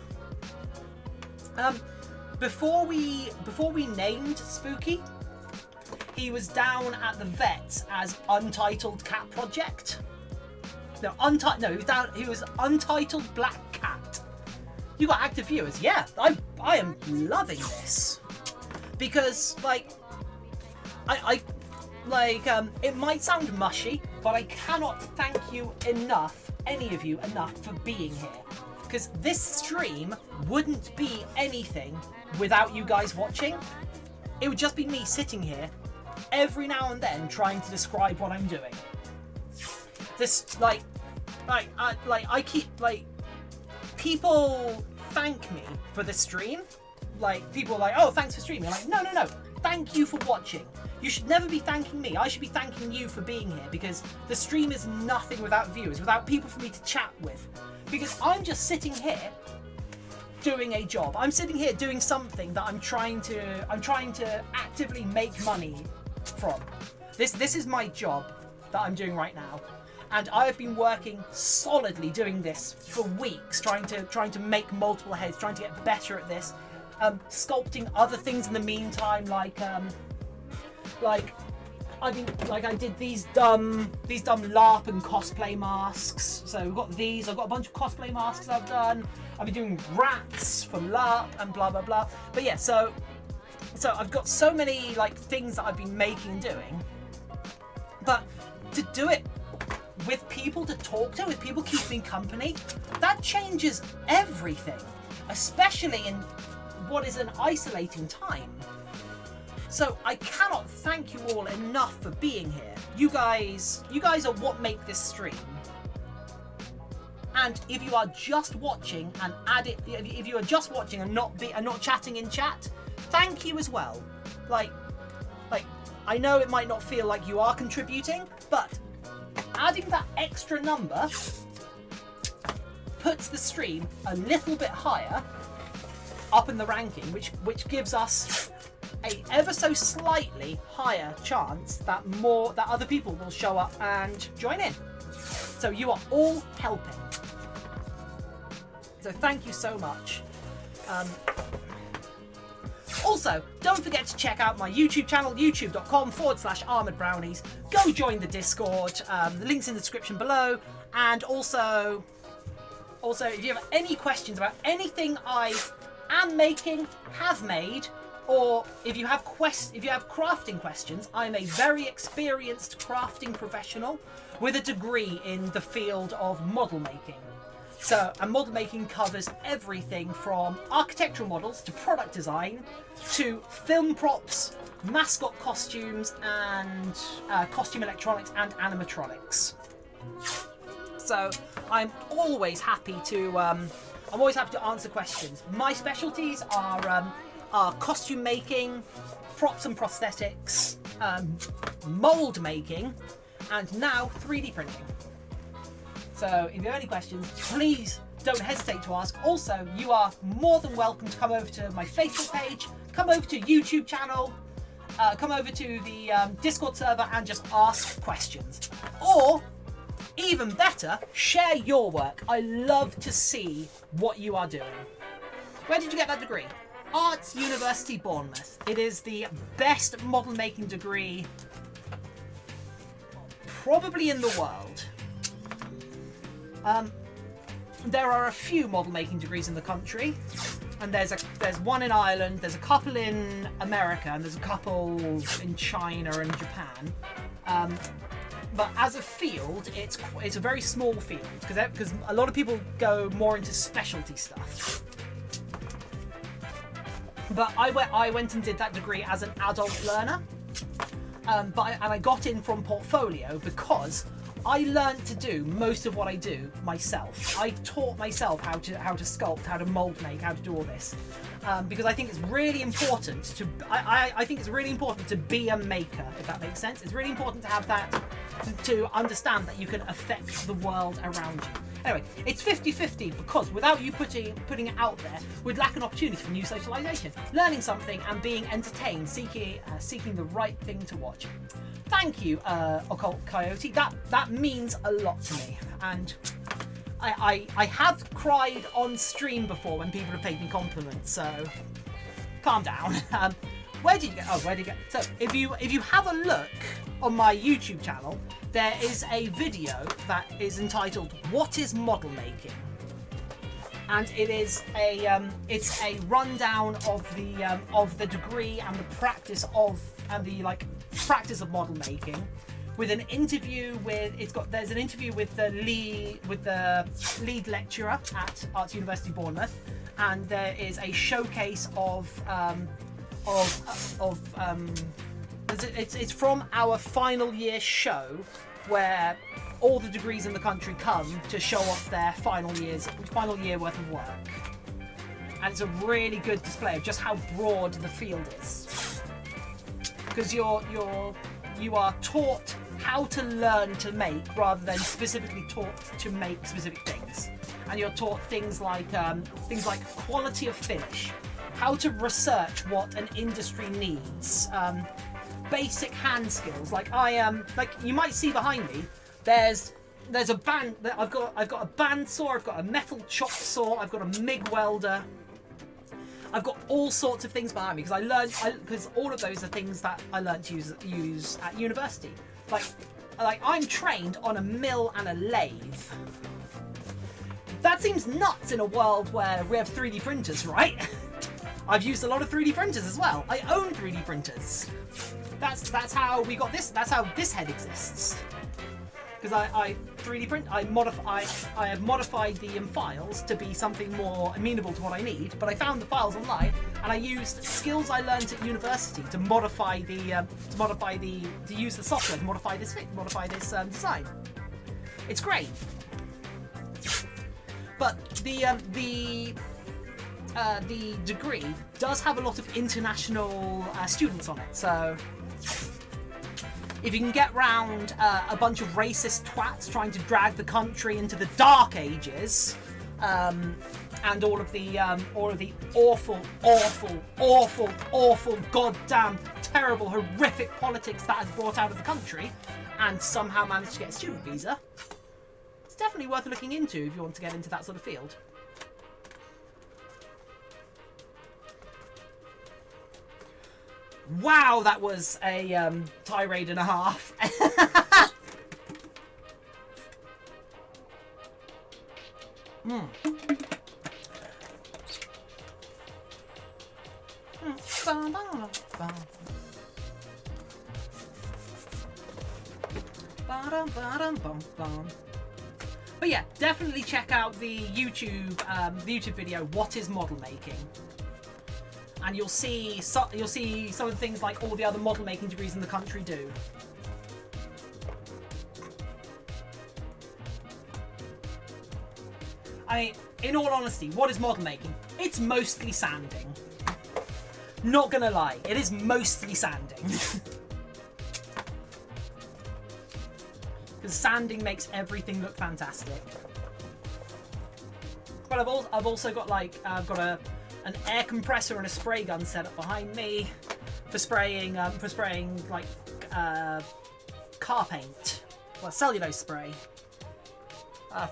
Before we named Spooky, he was down at the vet as Untitled Cat Project. No, he was Untitled Black Cat. You got active viewers. Yeah, I am loving this. Because, it might sound mushy, but I cannot thank you enough, any of you enough, for being here. Because this stream wouldn't be anything without you guys watching. It would just be me sitting here every now and then trying to describe what I'm doing. This, I keep, people thank me for the stream. People are like, oh, thanks for streaming. I'm like, no, thank you for watching. You should never be thanking me. I should be thanking you for being here, because the stream is nothing without viewers, without people for me to chat with. Because I'm just sitting here doing a job. I'm sitting here doing something that I'm trying to actively make money from. This is my job that I'm doing right now. And I've been working solidly doing this for weeks, trying to make multiple heads, trying to get better at this, sculpting other things in the meantime, I did these dumb LARP and cosplay masks. So we've got these. I've got a bunch of cosplay masks I've done. I've been doing rats from LARP and blah blah blah. But yeah, so I've got so many things that I've been making and doing. But to do it with people to talk to, with people keeping company, that changes everything, especially in what is an isolating time. So I cannot thank you all enough for being here. You guys are what make this stream. And if you are just watching and if you are just watching and not chatting in chat, thank you as well. I know it might not feel like you are contributing, but adding that extra number puts the stream a little bit higher up in the ranking, which gives us a ever so slightly higher chance that other people will show up and join in. So you are all helping. So thank you so much. Also, don't forget to check out my YouTube channel, youtube.com/armouredbrownies. Go join the Discord. The link's in the description below. And also, if you have any questions about anything I am making, have made, or if you have crafting questions, I'm a very experienced crafting professional with a degree in the field of model making. And model making covers everything from architectural models to product design to film props, mascot costumes, and costume electronics and animatronics. So I'm always happy to answer questions. My specialties are costume making, props and prosthetics, mold making, and now 3D printing. So if you have any questions, please don't hesitate to ask. Also, you are more than welcome to come over to my Facebook page, come over to YouTube channel, come over to the Discord server and just ask questions. Or, even better, share your work. I love to see what you are doing. Where did you get that degree? Arts University Bournemouth. It is the best model making degree probably in the world. There are a few model making degrees in the country, and there's one in Ireland, there's a couple in America, and there's a couple in China and Japan. But as a field, it's a very small field because a lot of people go more into specialty stuff. But I went and did that degree as an adult learner, and I got in from portfolio because I learned to do most of what I do myself. I taught myself how to sculpt, how to mold make, how to do all this, because I think it's really important to. I think it's really important to be a maker, if that makes sense. It's really important to have that, to understand that you can affect the world around you. Anyway, it's 50-50 because without you putting it out there, we'd lack an opportunity for new socialization, learning something and being entertained, seeking the right thing to watch. Thank you, Occult Coyote. That means a lot to me, and I have cried on stream before when people have paid me compliments. So calm down. Where did you go? Oh, where did you go? So if you have a look on my YouTube channel, there is a video that is entitled "What is Model Making?" and it is it's a rundown of the degree and the practice of model making, with an interview with there's an interview with the lead lecturer at Arts University Bournemouth, and there is a showcase it's from our final year show where all the degrees in the country come to show off their final year worth of work, and it's a really good display of just how broad the field is, because you are taught how to learn to make rather than specifically taught to make specific things, and you're taught things like quality of finish, how to research what an industry needs, basic hand skills. Like you might see behind me, there's a band. I've got a bandsaw, I've got a metal chop saw, I've got a MIG welder. I've got all sorts of things behind me because all of those are things that I learned to use at university. Like I'm trained on a mill and a lathe. That seems nuts in a world where we have 3D printers, right? I've used a lot of 3D printers as well. I own 3D printers. That's how we got this. That's how this head exists. Because I 3D print. I have modified the files to be something more amenable to what I need. But I found the files online, and I used skills I learned at university to use the software to modify this design. It's great. But the degree does have a lot of international students on it, so if you can get round a bunch of racist twats trying to drag the country into the dark ages, and all of the awful, goddamn, terrible, horrific politics that has brought out of the country, and somehow managed to get a student visa, it's definitely worth looking into if you want to get into that sort of field. Wow, that was a tirade and a half. But yeah, definitely check out the YouTube video "What is Model Making?" and you'll see some of the things like all the other model making degrees in the country do. I mean, in all honesty, what is model making? It's mostly sanding. Not gonna lie, it is mostly sanding. Because sanding makes everything look fantastic. But I've also got an air compressor and a spray gun set up behind me for spraying like car paint, well, cellulose spray.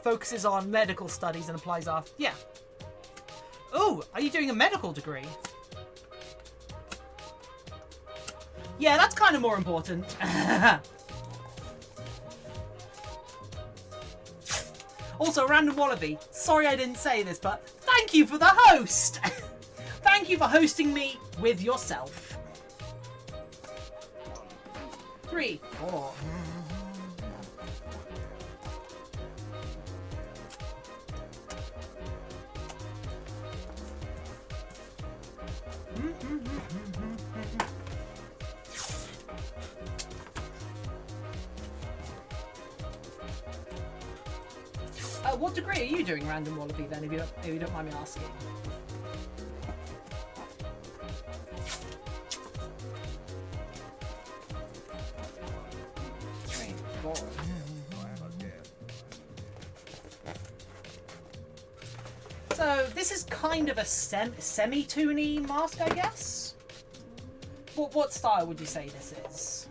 Focuses on medical studies and applies after. Yeah. Ooh, are you doing a medical degree? Yeah, that's kind of more important. Also, Random Wallaby, sorry I didn't say this, but thank you for the host! Thank you for hosting me with yourself. 3, 4. What degree are you doing, Random Wallaby, then, if you don't mind me asking? So this is kind of a semi-toony mask, I guess? What style would you say this is?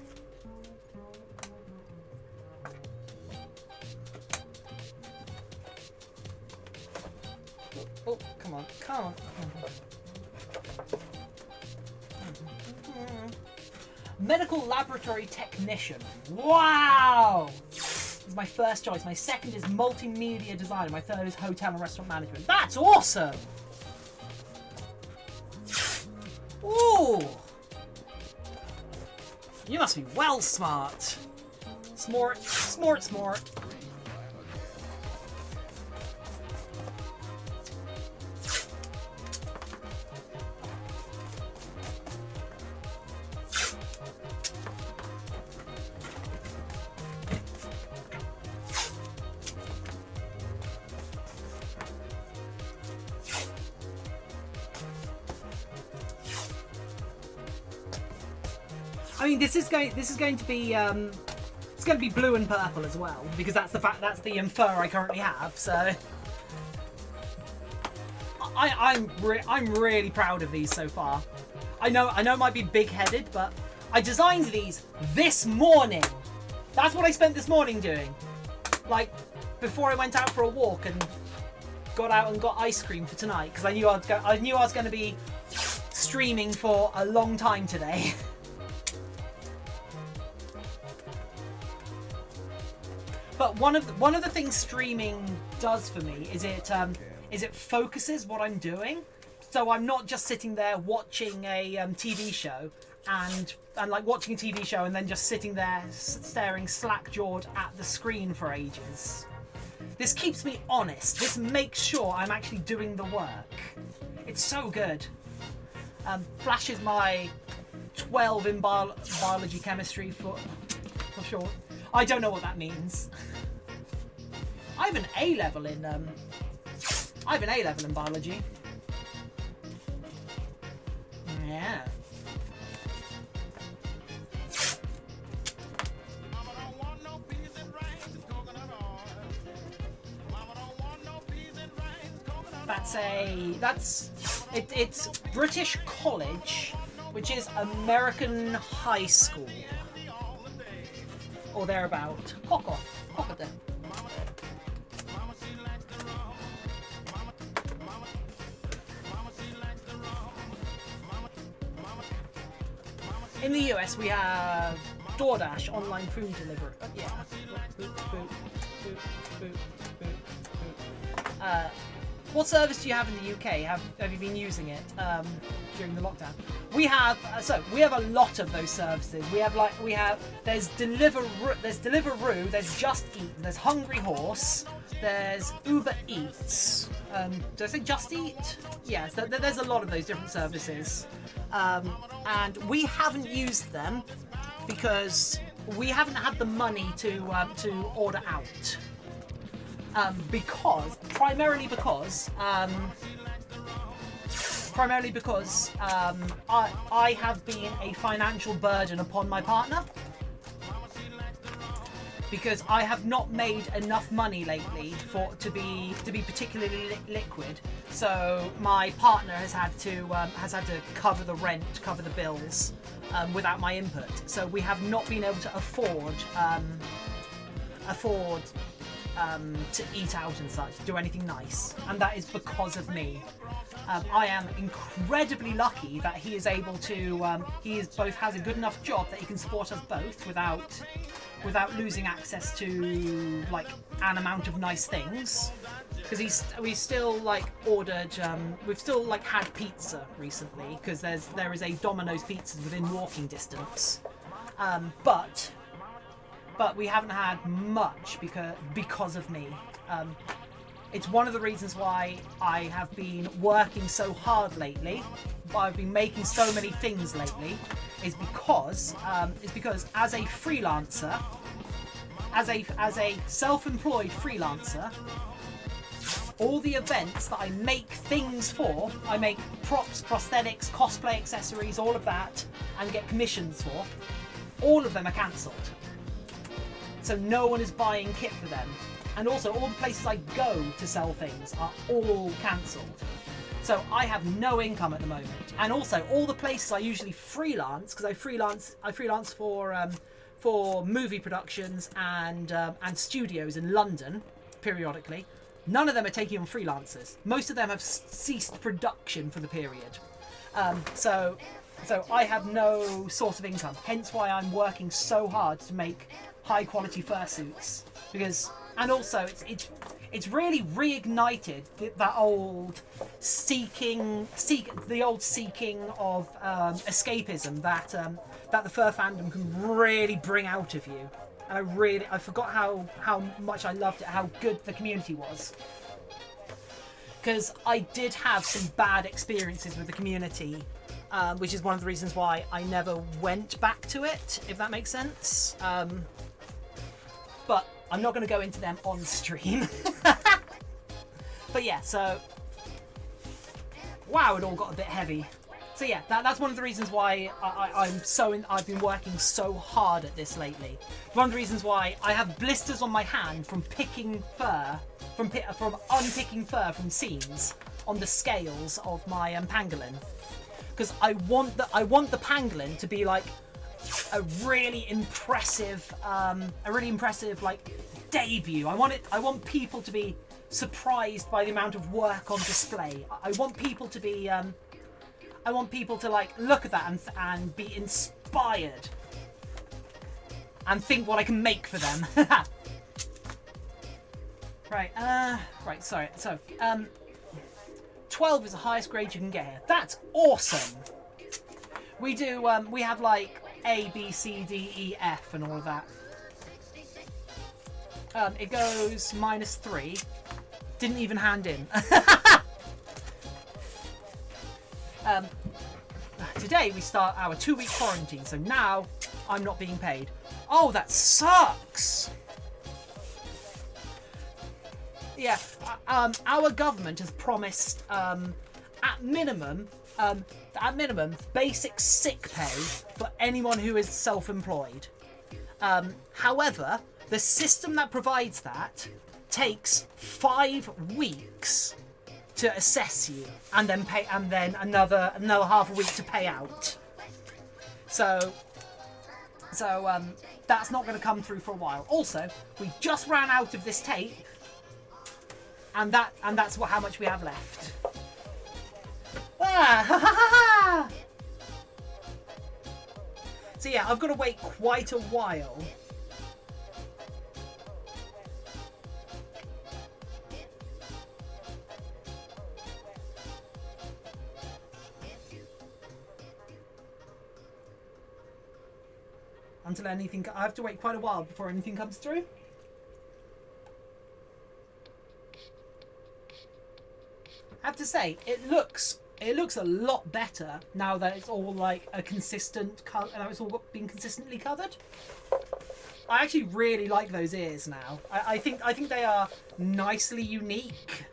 Oh, come on, come on. Medical laboratory technician. Wow! This is my first choice. My second is multimedia designer. My third is hotel and restaurant management. That's awesome! Ooh! You must be well smart. Smart, smart, smart. I mean, this is going to be it's going to be blue and purple as well, because that's the fur I currently have. So I'm really proud of these so far. I know it might be big-headed, but I designed these this morning. That's what I spent this morning doing. Like, before I went out for a walk and got out and got ice cream for tonight, because I knew I was going to be streaming for a long time today. But one of the things streaming does for me is it focuses what I'm doing. So I'm not just sitting there watching a TV show and like watching a TV show and then just sitting there staring slack-jawed at the screen for ages. This keeps me honest. This makes sure I'm actually doing the work. It's so good. Flashes my 12 in biology chemistry for sure. I don't know what that means. I have an A level in biology. Yeah. It's British College, which is American high school. Or thereabout. Cocker there. In the US, we have DoorDash, online food delivery. Yeah. What service do you have in the UK? Have you been using it during the lockdown? We have a lot of those services. There's Deliveroo, there's Just Eat, there's Hungry Horse, there's Uber Eats. Did I say Just Eat? Yes, there's a lot of those different services, and we haven't used them because we haven't had the money to order out. Primarily because I have been a financial burden upon my partner, because I have not made enough money lately to be particularly liquid. So my partner has had to cover the rent, cover the bills without my input. So we have not been able to afford to eat out and such, do anything nice, and that is because of me. I am incredibly lucky that he is able to. He has a good enough job that he can support us both without losing access to like an amount of nice things. because we still like ordered. We've still like had pizza recently because there is a Domino's Pizza within walking distance, but we haven't had much because of me. It's one of the reasons why I have been working so hard lately. Why I've been making so many things lately is because as a freelancer, as a self-employed freelancer, all the events that I make things for, I make props, prosthetics, cosplay accessories, all of that, and get commissions for, all of them are cancelled. So no one is buying kit for them. And also all the places I go to sell things are all cancelled. So I have no income at the moment. And also all the places I usually freelance, because I freelance for movie productions and studios in London periodically. None of them are taking on freelancers. Most of them have ceased production for the period. So I have no source of income. Hence why I'm working so hard to make high quality fursuits. And also it's really reignited that old seeking of escapism that the fur fandom can really bring out of you. And I forgot how much I loved it, how good the community was. Because I did have some bad experiences with the community, which is one of the reasons why I never went back to it, if that makes sense. But I'm not going to go into them on stream. But yeah, so wow, it all got a bit heavy. So yeah, that's one of the reasons why I've been working so hard at this lately. One of the reasons why I have blisters on my hand from picking fur, from unpicking fur from seams on the scales of my pangolin, because I want the pangolin to be like a really impressive like debut. I want people to be surprised by the amount of work on display. I want people to be I want people to like look at that and be inspired and think what I can make for them. Right, sorry. So, 12 is the highest grade you can get here. That's awesome. We do we have like A, B, C, D, E, F and all of that. It goes -3. Didn't even hand in. Today we start our 2-week quarantine, so now I'm not being paid. Oh, that sucks! Yeah, our government has promised at minimum basic sick pay for anyone who is self-employed. However, the system that provides that takes 5 weeks to assess you, and then another half a week to pay out. So that's not going to come through for a while. Also, we just ran out of this tape, and that's how much we have left. So yeah, I've got to wait quite a while. Until anything, I have to wait quite a while before anything comes through. I have to say, it looks a lot better now that it's all like a consistent color, and it's all been consistently covered. I actually really like those ears now. I think they are nicely unique.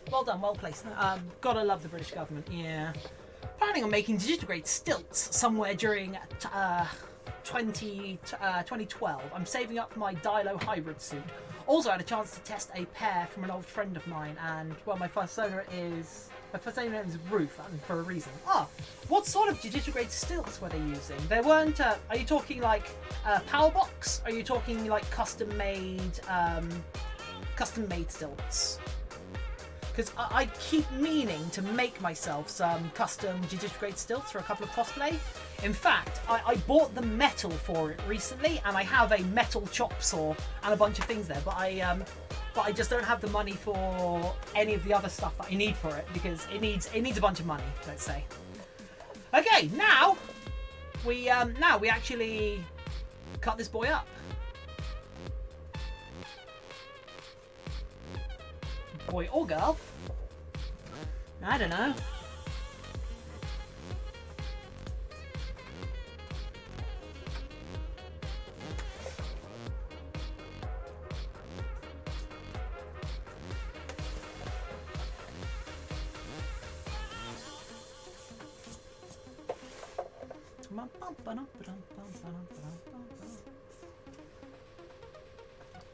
Well done, well placed. Gotta love the British government, yeah. Planning on making digitigrade stilts somewhere during 2012. I'm saving up for my Dilo hybrid suit. Also had a chance to test a pair from an old friend of mine, and well, my persona is Ruth, and for a reason. What sort of digitigrade stilts were they using? They weren't. Are you talking like power box? Are you talking like custom made stilts? because I keep meaning to make myself some custom digital grade stilts for a couple of cosplay. In fact, I bought the metal for it recently, and I have a metal chop saw and a bunch of things there, but I just don't have the money for any of the other stuff that I need for it, because it needs a bunch of money, let's say. Okay, now we actually cut this boy up. Boy or girl? I don't know.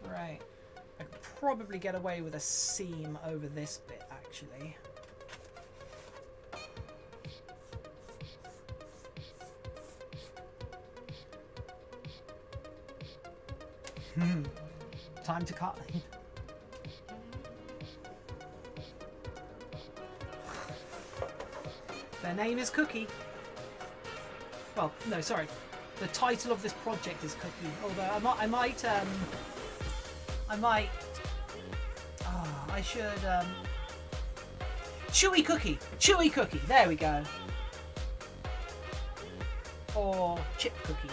Right. I could probably get away with a seam over this bit, actually. Time to cut. Their name is Cookie. Well, no, sorry. The title of this project is Cookie. Although I might. I should. Chewy Cookie. Chewy Cookie. There we go. Or Chip Cookie.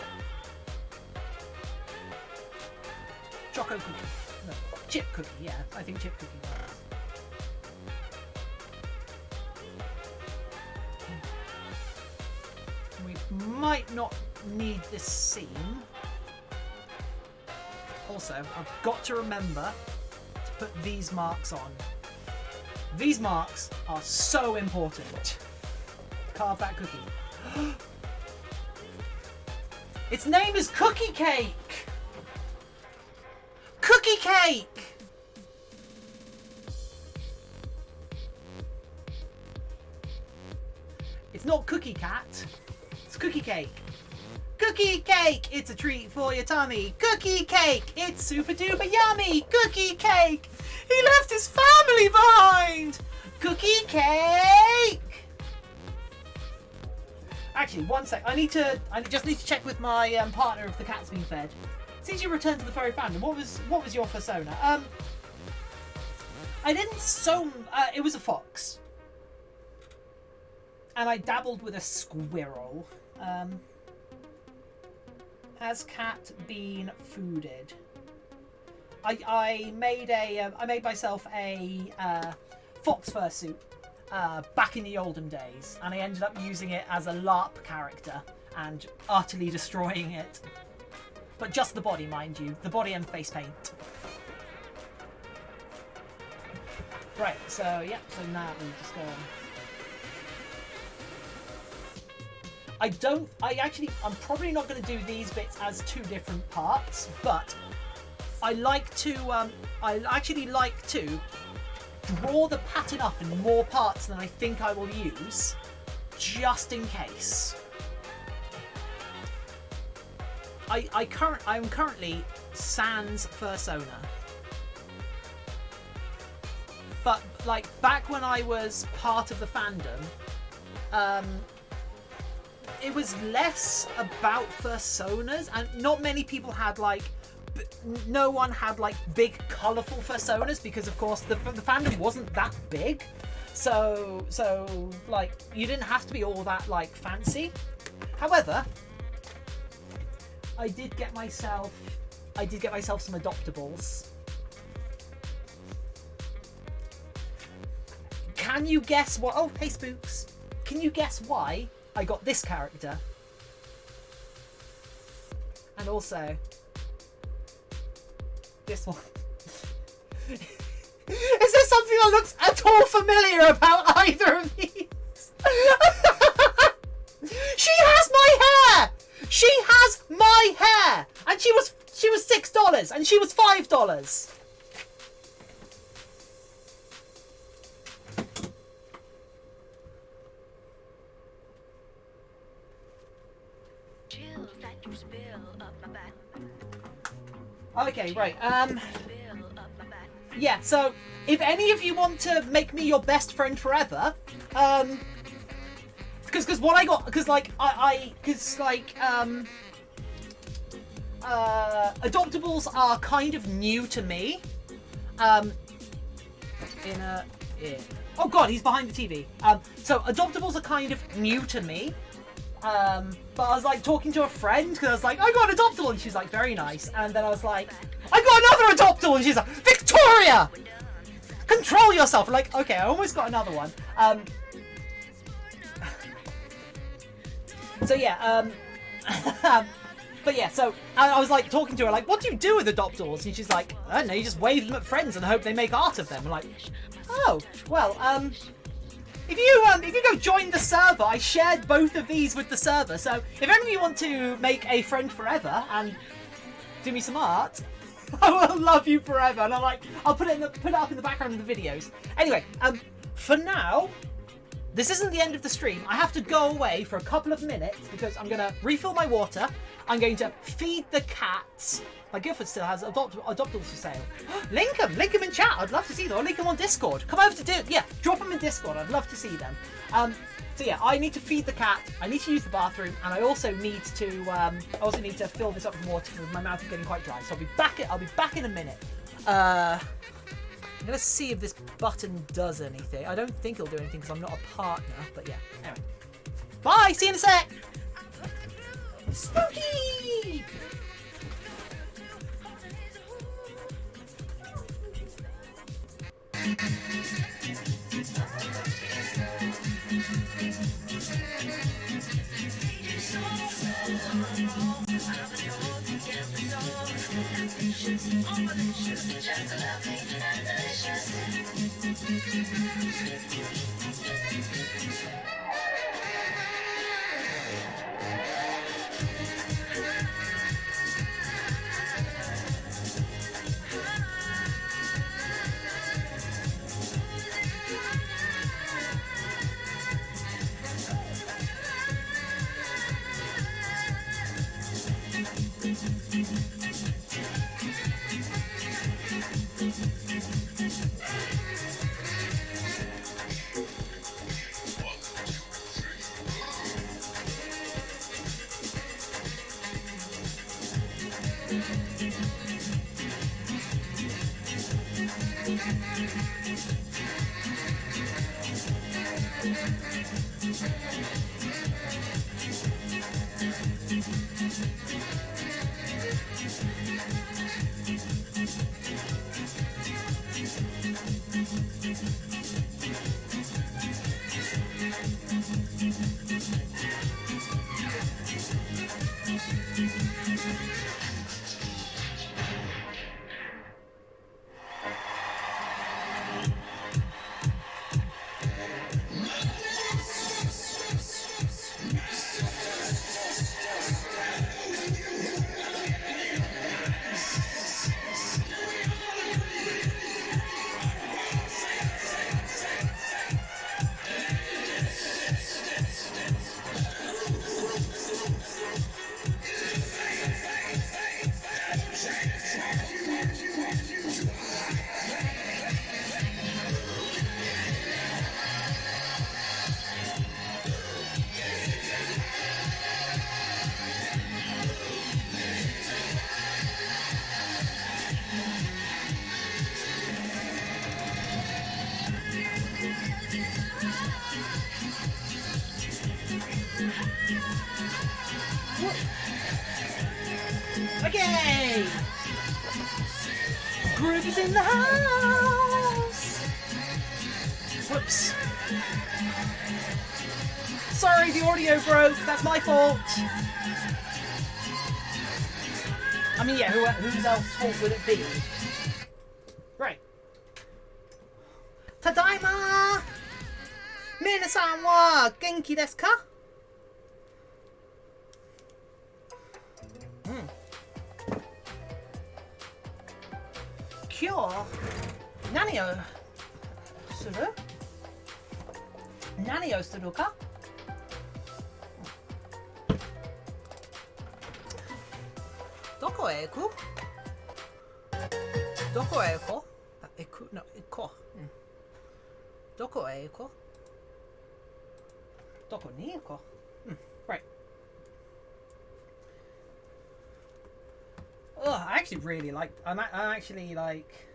Choco Cookie. No, Chip Cookie. Yeah, I think Chip Cookie works. We might not need this seam. Also, I've got to remember to put these marks on. These marks are so important. Carve that cookie. Its name is Cookie Cake! Cookie Cake! It's not Cookie Cat, it's Cookie Cake. Cookie Cake! It's a treat for your tummy. Cookie Cake! It's super duper yummy! Cookie Cake! He left his family behind! Cookie Cake! Actually, one sec. I just need to check with my partner if the cat's been fed. Since you returned to the furry fandom, what was your persona? I didn't it was a fox. And I dabbled with a squirrel. Has cat been fooded? I made myself a fox fursuit back in the olden days, and I ended up using it as a LARP character and utterly destroying it. But just the body, mind you, the body and face paint. Right, so yeah, so now we just go on. I'm probably not going to do these bits as two different parts, but I actually like to draw the pattern up in more parts than I think I will use, just in case. I'm currently sans Fursona. But like back when I was part of the fandom, it was less about Fursonas, and not many people had no one had big colourful Fursonas, because of course the fandom wasn't that big, so you didn't have to be all that fancy. However, I did get myself some adoptables. Can you guess what? Oh, hey Spooks! Can you guess why I got this character? And also this one. Is there something that looks at all familiar about either of these? She has my hair! She has my hair! And she was $6 and she was $5. Okay, right. Yeah, so if any of you want to make me your best friend forever, because what I got, because like adoptables are kind of new to me. Oh god, he's behind the TV. So adoptables are kind of new to me. But I was like talking to a friend because I was like, I got an adoptable, and she's like, very nice. And then I was like, I got another adoptable, and she's like, Victoria, control yourself. I'm like, okay, I almost got another one. So yeah, but yeah, so I was like talking to her, like, what do you do with adoptables? And she's like, I don't know, you just wave them at friends and hope they make art of them. I'm like, oh, well, if you go join the server, I shared both of these with the server. So if any of you want to make a friend forever and do me some art, I will love you forever. And I'm like, I'll put it up in the background of the videos. Anyway, for now, this isn't the end of the stream. I have to go away for a couple of minutes because I'm going to refill my water. I'm going to feed the cats. My girlfriend still has adoptables for sale. Link them in chat. I'd love to see them. Or link them on Discord. Come over to drop them in Discord. I'd love to see them. So yeah, I need to feed the cat. I need to use the bathroom, and I also need to fill this up with water because my mouth is getting quite dry. So I'll be back in a minute. I'm gonna see if this button does anything. I don't think it'll do anything because I'm not a partner. But yeah. Anyway, bye. See you in a sec. Spooky. Okay! Groove is in the house! Whoops. Sorry, the audio broke. That's my fault. I mean, yeah, whose else's fault would it be? Right. Tadaima! Minasan wa genki desu ka? Kyo, nani o suru? Nani o suru ka? Doko e iku? Doko e iku? no, iko. Doko e iko? Doko ni iko? Right. Oh, I actually really like. I'm actually like.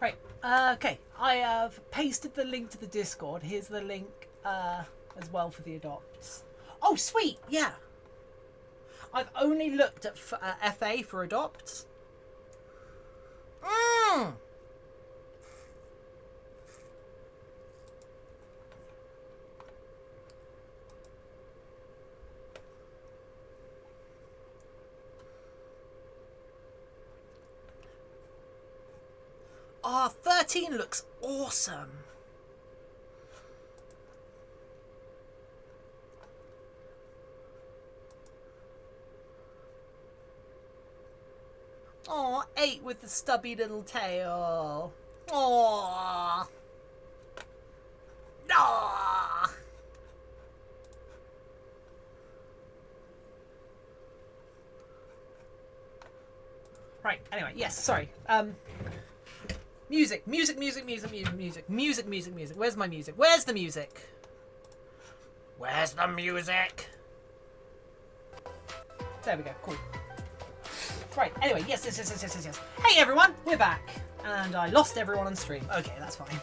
Right, okay, I have pasted the link to the Discord. Here's the link as well for the adopts. Oh, sweet, yeah. I've only looked at FA for adopts. Oh, 13 looks awesome. Oh, 8 with the stubby little tail. Oh. Ah. Right, anyway, yes, sorry. Music. Where's my music? Where's the music? There we go, cool. Right, anyway, yes. Hey everyone, we're back. And I lost everyone on stream. Okay, that's fine.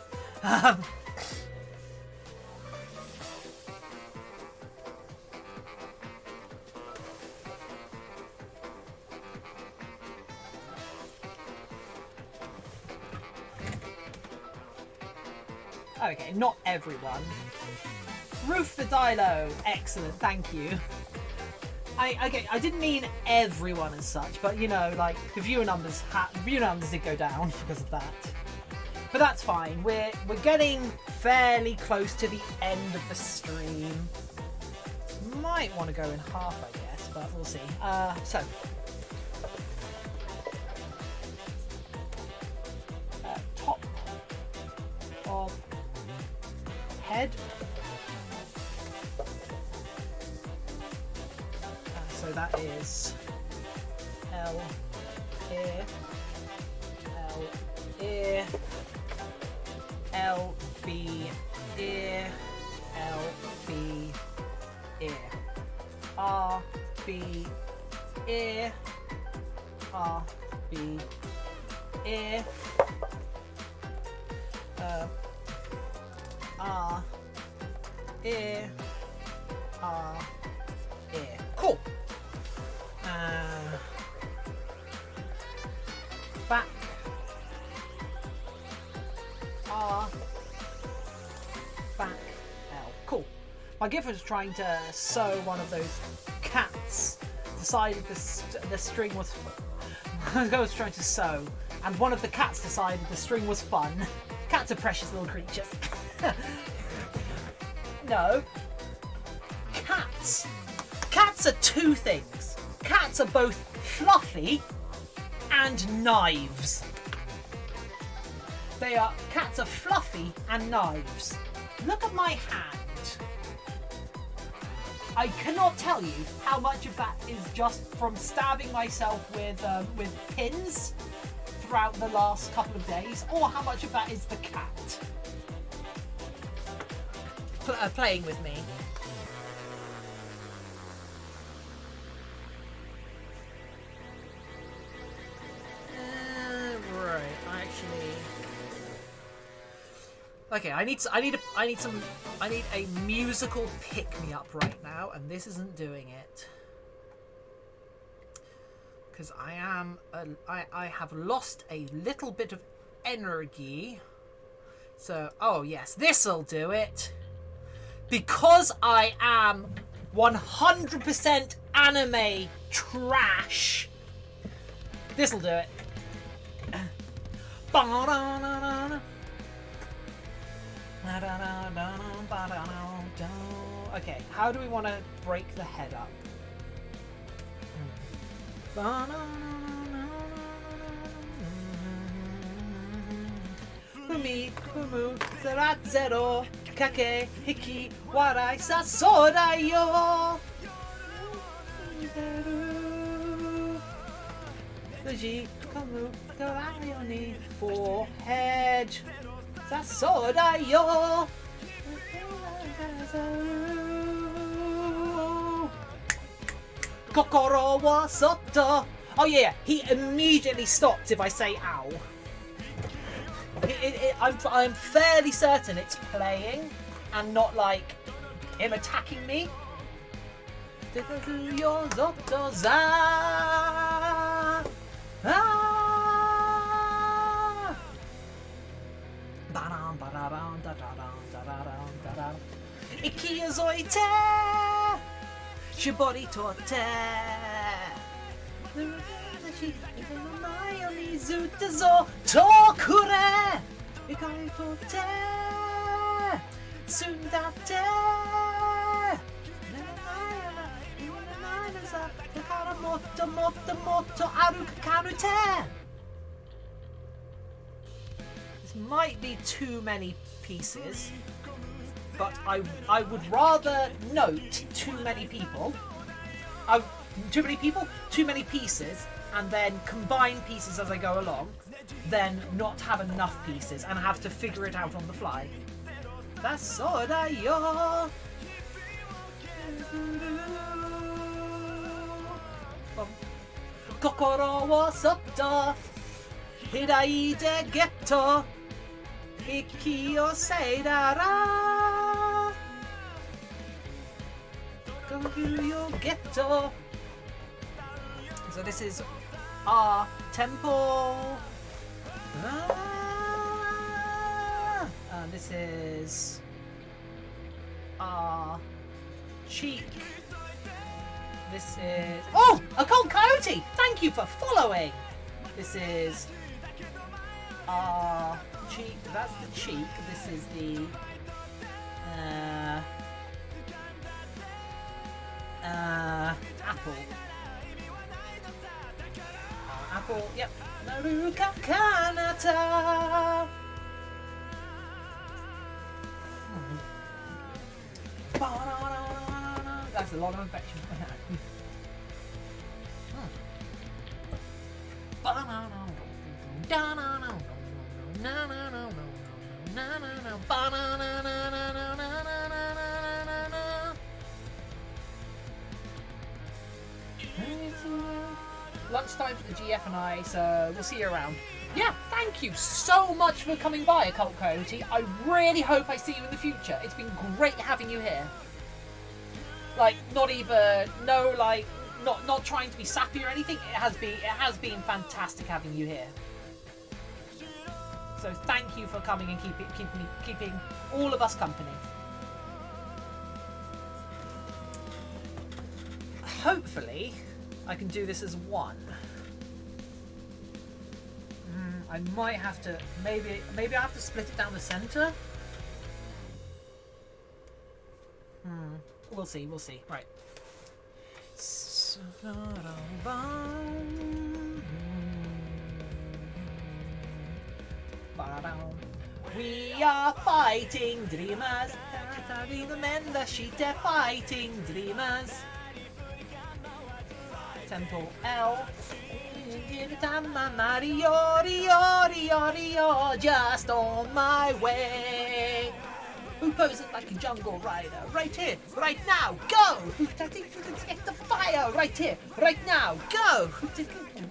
Okay, not everyone. Roof the Dilo. Excellent, thank you. I didn't mean everyone as such, but you know, like the viewer numbers did go down because of that. But that's fine. We're getting fairly close to the end of the stream. Might want to go in half, I guess, but we'll see. Top of head. So that is L, ear, L, ear, L, B, ear, L, B, ear, R, B, ear, R, B, ear, R, ear, R, ear. Cool. Back, R, back, L. Cool. My gift was trying to sew one of those cats. Decided the string was. I was trying to sew, and one of the cats decided the string was fun. Cats are precious little creatures. No. Cats. Cats are two things. Cats are both fluffy and knives. Cats are fluffy and knives. Look at my hand. I cannot tell you how much of that is just from stabbing myself with pins throughout the last couple of days, or how much of that is the cat playing with me. Right, okay, I need a musical pick-me-up right now, and this isn't doing it. Because I have lost a little bit of energy So, oh yes, this'll do it. Because I am 100% anime trash, this'll do it. Okay, how do we want to break the head up? Fumi, fumu, zero, kake, hiki, warai, sasodai yo. Fuji, kamu, karai ni forehead. Sasodai yo. Kokoro wa soto. Oh yeah, he immediately stops if I say ow. I'm fairly certain it's playing and not like him attacking me. Ikiyozoite Shibori tote Miami zutazo Tokure Ikai tote Tsundate Dakara moto moto moto aruku karute. This might be too many pieces, but I would rather note too many people, too many pieces, and then combine pieces as I go along, than not have enough pieces and have to figure it out on the fly. That's so da yo. Kokoro wo soto, hirai de getto, iki o seidara. Yo getto. So this is our temple. And this is our cheek. This is... Oh! A cold coyote! Thank you for following! This is our cheek. That's the cheek. This is the... apple. Apple, yep. Naruka Kanata! That's a lot of affection. Lunchtime for the GF and I, so we'll see you around. Yeah, thank you so much for coming by, Occult Coyote. I really hope I see you in the future. It's been great having you here. Like, not trying to be sappy or anything. It has been fantastic having you here. So thank you for coming and keeping all of us company. Hopefully, I can do this as one. I might have to, maybe I have to split it down the center. We'll see. Right. We are fighting dreamers. The sheet fighting dreamers. Temple L. Just on my way. Who poses like a jungle rider? Right here, right now, go! Who get the fire? Right here, right now, go! Who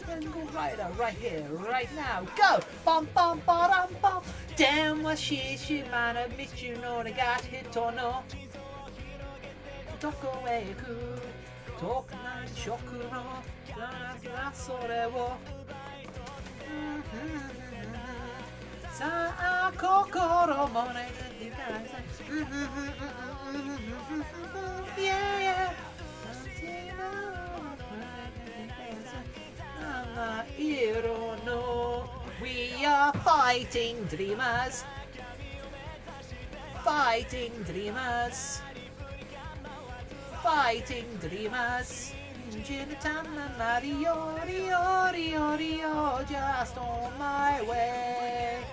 jungle rider? Right here, right now, go! Bum bum bum bum. Damn, what she might have missed you, no, they got hit or no. Talk away, cool. Talk nice, shoku no. Sa kokoro more yeah. We are fighting dreamers. Fighting dreamers. Fighting dreamers. Just on my way.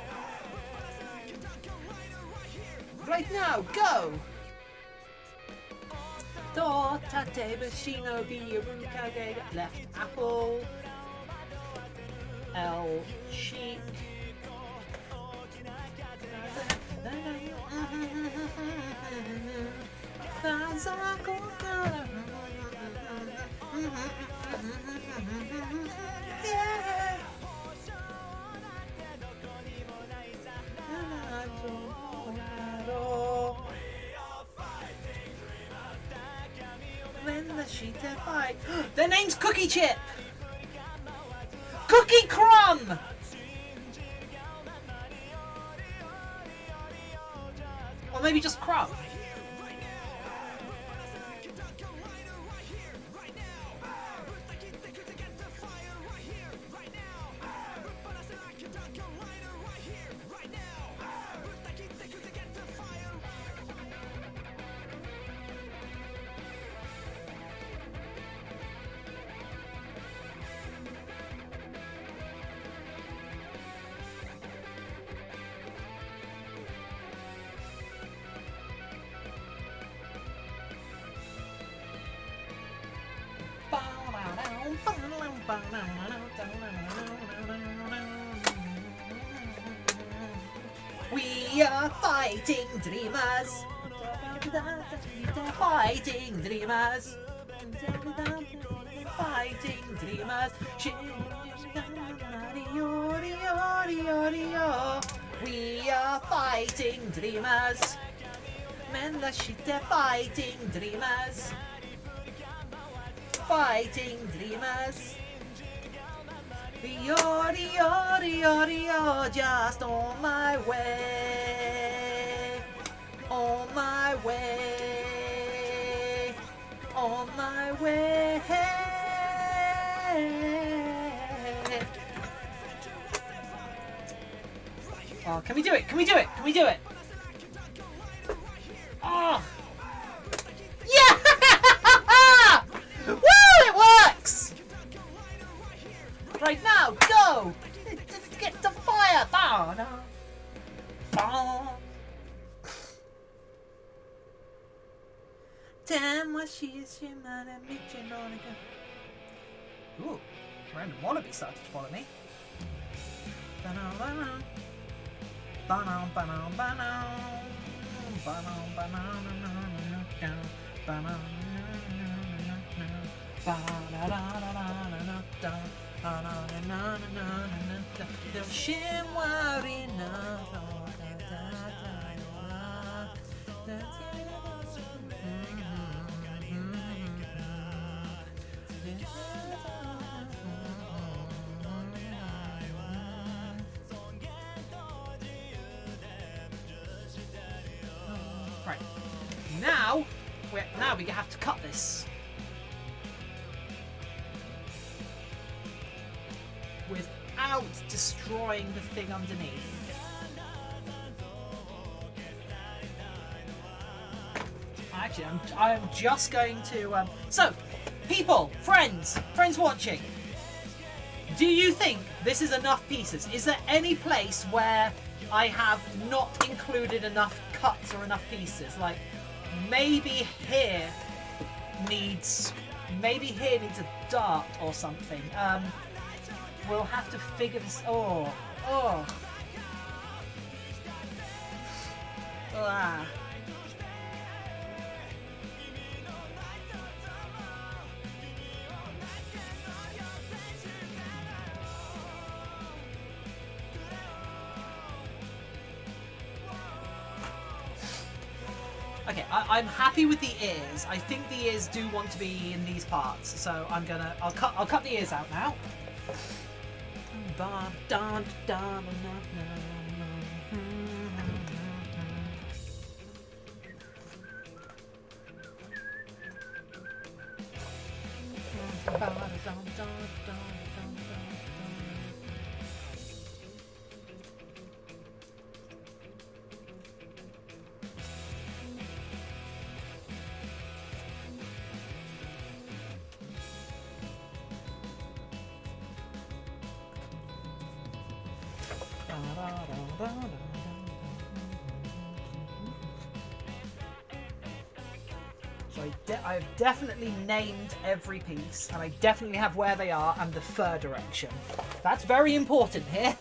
Right now, go! Tate Shinobi Rukage left apple. L cheek. Their name's Cookie Chip! Cookie Crumb! Or maybe just Crumb. We are fighting dreamers. Fighting dreamers. Fighting dreamers. We are fighting dreamers. Men the shit fighting dreamers. Fighting dreamers. Just on my way. On my way. On my way. Oh, can we do it? Can we do it? Can we do it? Oh. Yeah! Woo! It works! Right now, go! Get the fire! Ooh, random wannabe started to follow me. Right. Now we have to cut this. Without destroying the thing underneath. Actually, I'm just going to. So, people, friends watching. Do you think this is enough pieces? Is there any place where I have not included enough cuts or enough pieces? Like maybe here needs a dart or something. We'll have to figure this. Oh. Ah. Okay, I'm happy with the ears. I think the ears do want to be in these parts, so I'll cut the ears out now. So I've definitely named every piece, and I definitely have where they are and the fur direction. That's very important here.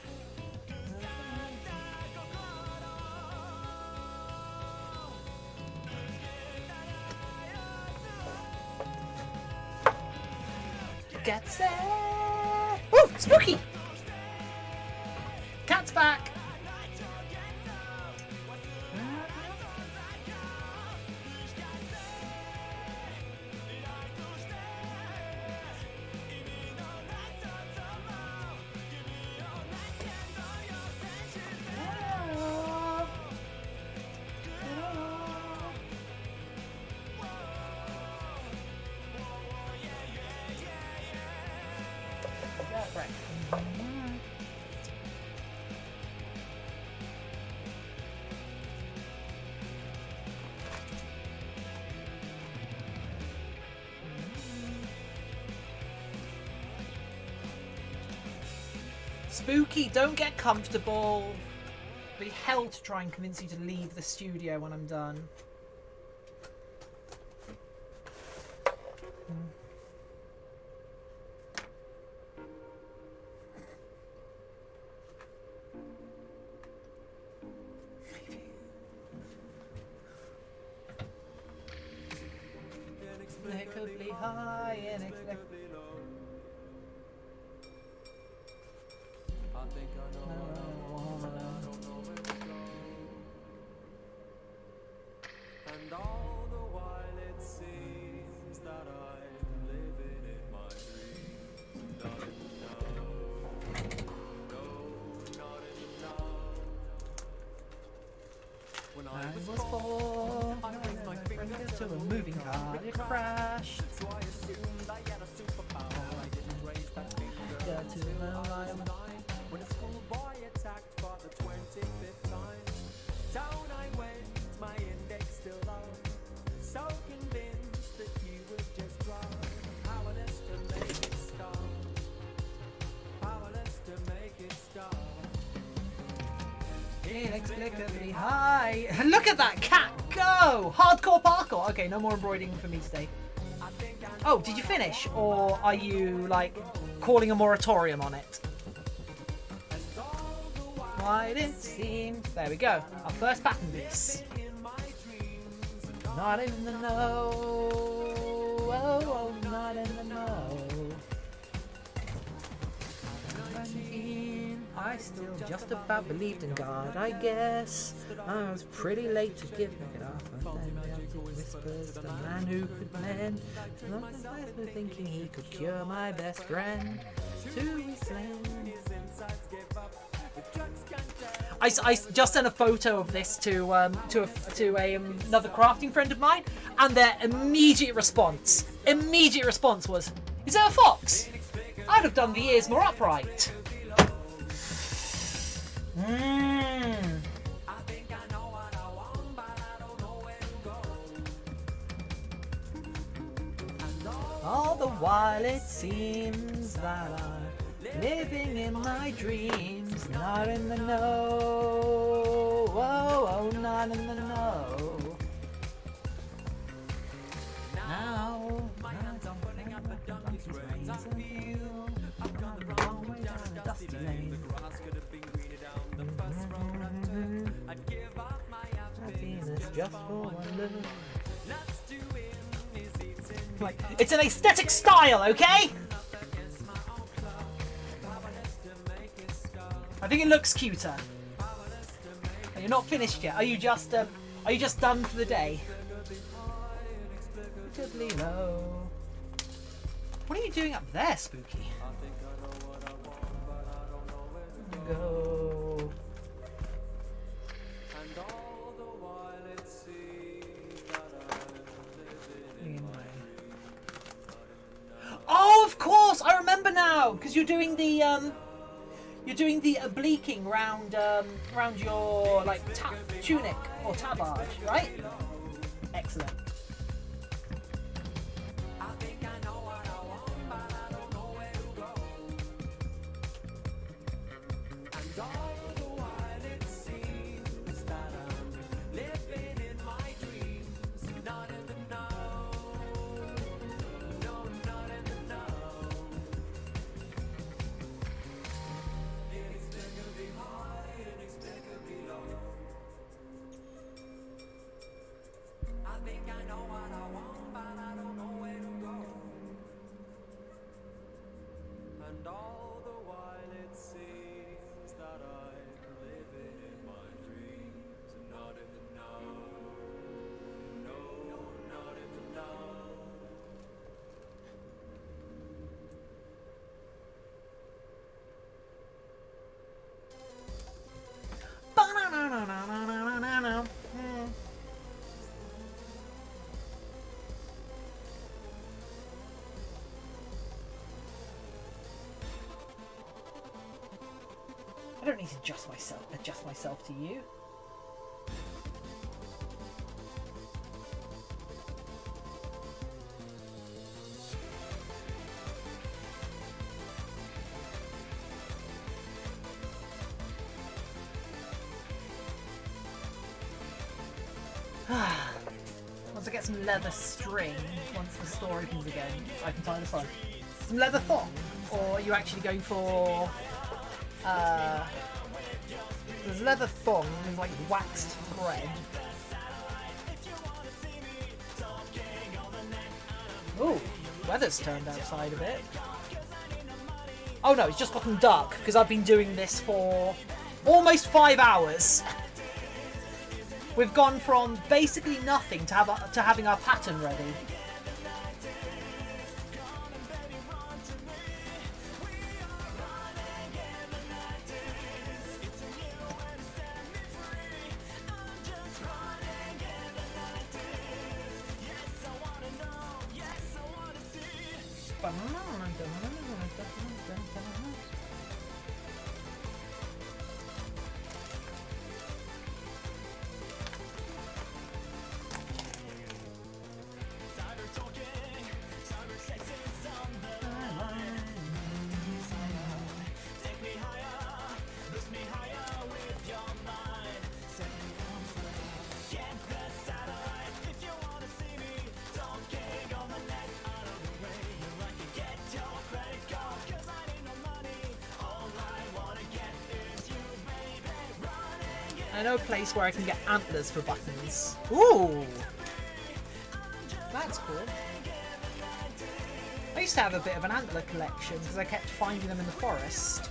Get set! Ooh, spooky! Cat's back! Spooky, don't get comfortable. Be hell to try and convince you to leave the studio when I'm done. Inexplicably high, inexplicably low. I think I know what I want, but I don't know where to go. And all the while it seems that I'm living in my dreams. Not in the know, no, not in the know. When I was four, I raised my finger to a moving car, it crashed. So I assumed I had a superpower. I didn't raise that finger until I was 9. When a schoolboy attacked for the 25th time, down I went, my index still out, so convinced that he would just drop, powerless to make it stop, powerless to make it stop. Inexplicably high. Look at that cat go! Hardcore parkour. Okay, no more embroidering for me today. Oh, did you finish, or are you like calling a moratorium on it? Why it seems. There we go. Our first pattern piece. Not in the know. Oh, not in the know. 19. I still just about believed in God, I guess. I was pretty late to give it up. And then melted whispers, the man who could mend. Not thinking he could cure my best friend. 2 weeks later. I just sent a photo of this to another crafting friend of mine, and their immediate response was, "Is that a fox? I'd have done the ears more upright." All the while it seems that I'm living in my dreams, not in the know. Oh, not in the know. Now, I'm putting up a donkey's reins. I feel I've gone the wrong way down a dusty lane. The grass could have been greener down the first road I took. I'd give up my happiness just for one look. Let's do it is eating. Like, it's an aesthetic style, okay? I think it looks cuter. You're not finished yet. Are you just done for the day? What are you doing up there, Spooky? Go. because you're doing the obliquing round your like tunic or tabard, right? Excellent. I don't need to adjust myself to you. Once I get some leather string, once the store opens again, I can tie this on. Some leather thong? Or are you actually going for... there's leather thong, there's like waxed thread. Ooh, weather's turned outside a bit. Oh no, it's just gotten dark, because I've been doing this for almost 5 hours. We've gone from basically nothing to having our pattern ready. I know a place where I can get antlers for buttons. Ooh! That's cool. I used to have a bit of an antler collection because I kept finding them in the forest.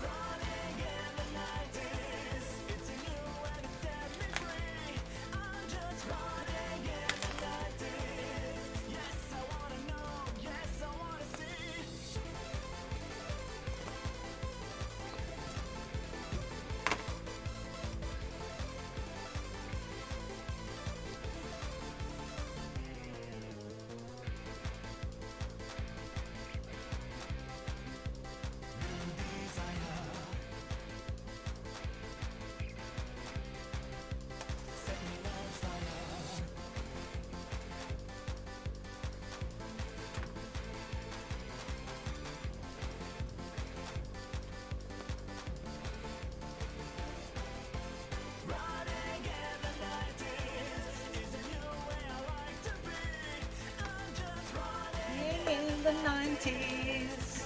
The 90s.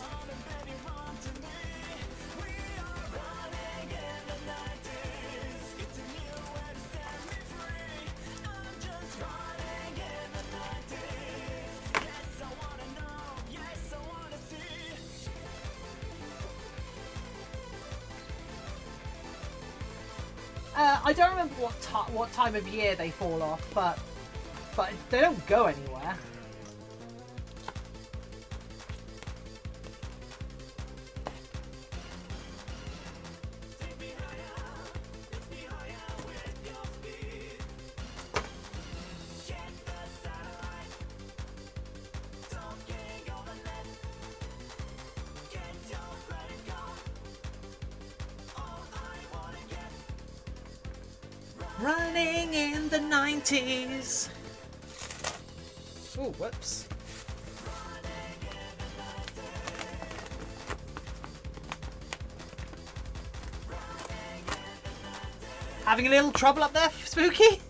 I don't remember what time of year they fall off, but they don't go anywhere. Running in the 90s. Oh, whoops. Having a little trouble up there, Spooky?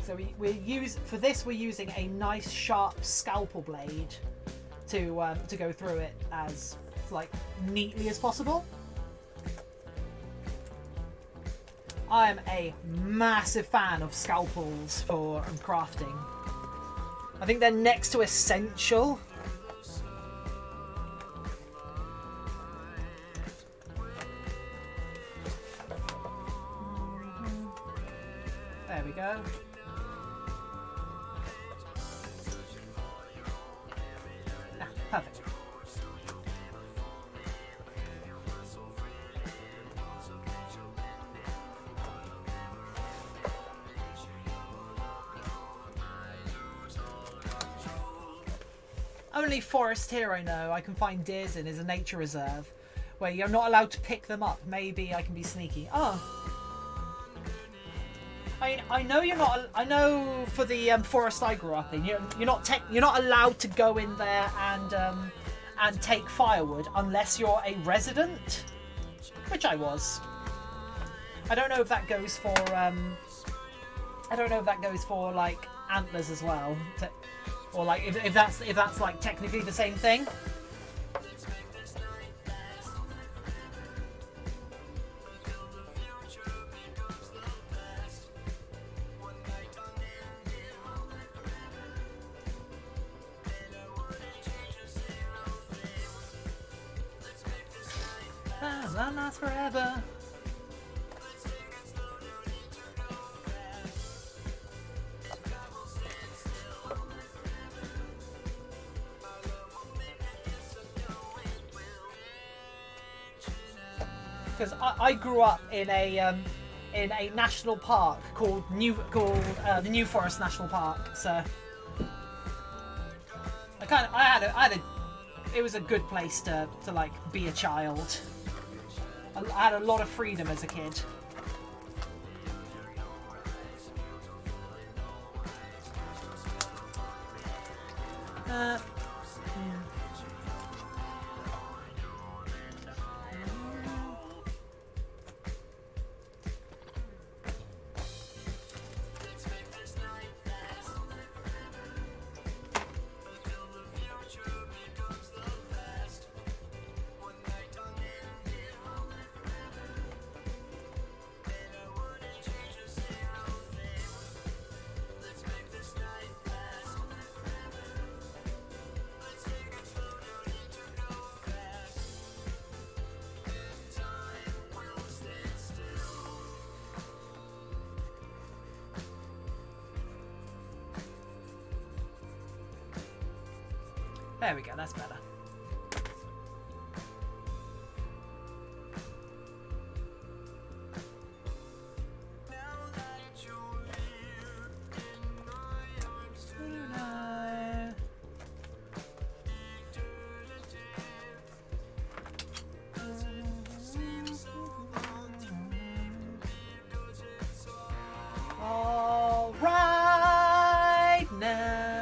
So we're using a nice sharp scalpel blade to go through it as like neatly as possible. I am a massive fan of scalpels for crafting. I think they're next to essential. There we go. Perfect. Only forest here I know I can find deers in is a nature reserve where you're not allowed to pick them up. Maybe I can be sneaky. Oh. I know you're not. I know for the forest I grew up in, you're not allowed to go in there and take firewood unless you're a resident, which I was. I don't know if that goes for. I don't know if that goes for like antlers as well, or like if that's like technically the same thing. That lasts forever. Because I grew up in a national park called the New Forest National Park, so it was a good place to like be a child. I had a lot of freedom as a kid. There we go, that's better. All right now.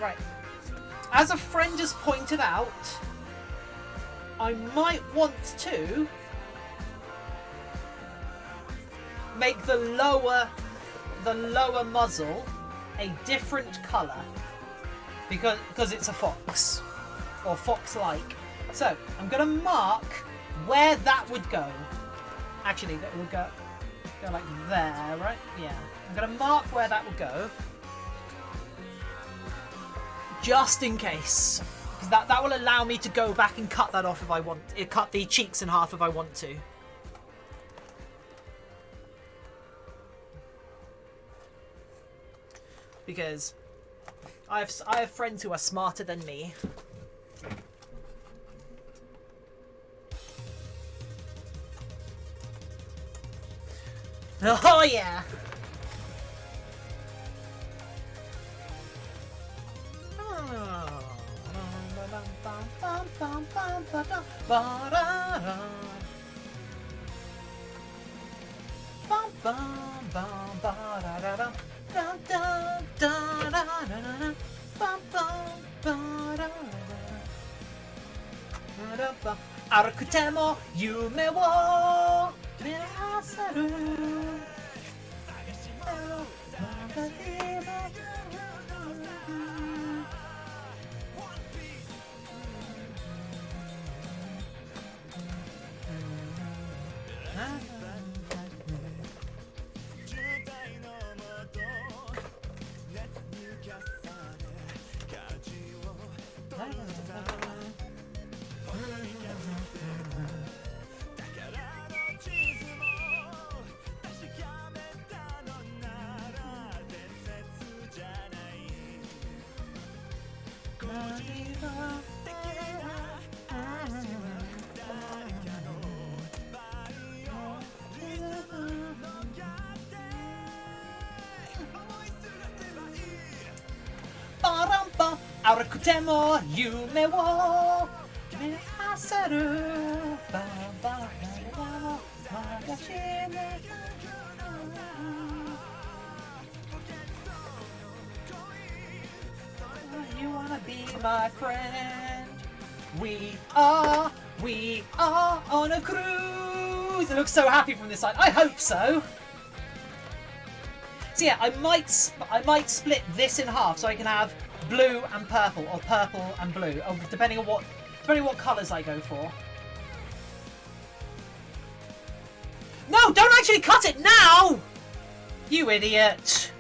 Right. As a friend has pointed out, I might want to make the lower muzzle a different colour because it's a fox, or fox-like. So I'm gonna mark where that would go. Actually, that would go like there, right? Yeah. I'm gonna mark where that would go, just in case, because that will allow me to go back and cut that off if I want. Cut the cheeks in half if I want to. Because I have friends who are smarter than me. Oh yeah! Arukutemo yume wo mirasaru. Arakutemo yume wo mirasaru. You wanna be my friend? We are on a cruise. It looks so happy from this side. I hope so. So yeah, I might split this in half so I can have blue and purple, or purple and blue, depending on what colours I go for. No, don't actually cut it now! You idiot!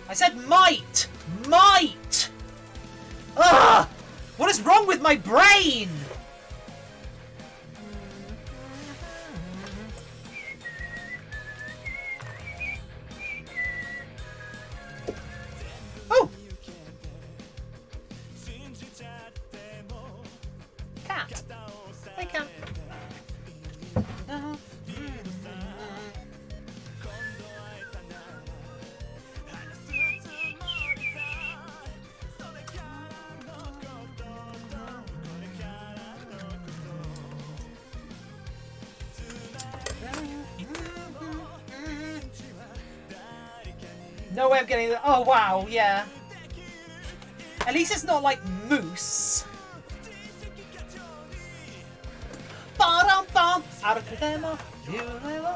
I said might! Might! Ugh! What is wrong with my brain? Oh! Cat. Hey, cat. No way I'm getting that. Oh wow, yeah. At least it's not like moose. Ba-dum-bum. Arukutemo yume wo.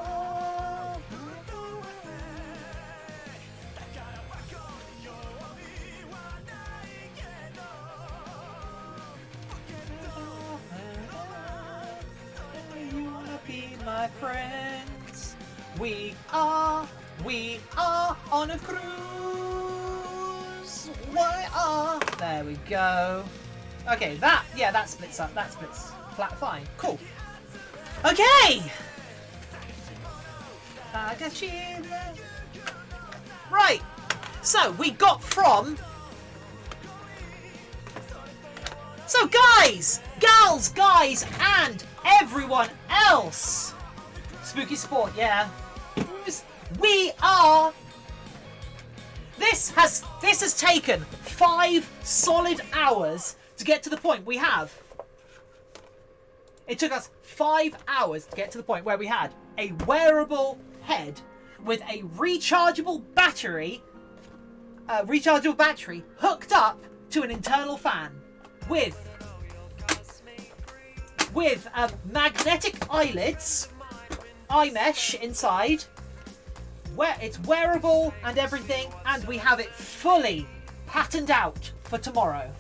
You wanna be my friends? We are on a cruise. Why are? There we go. Okay, that splits up. That splits flat. Fine. Cool. Okay. Right. So we got from. So guys, girls, guys, and everyone else. Spooky Sport, yeah. We are. This has taken 5 solid hours to get to the point we have. It took us 5 hours to get to the point where we had a wearable head with a rechargeable battery hooked up to an internal fan with magnetic eyelids, eye mesh inside. Where it's wearable and everything, and we have it fully patterned out for tomorrow.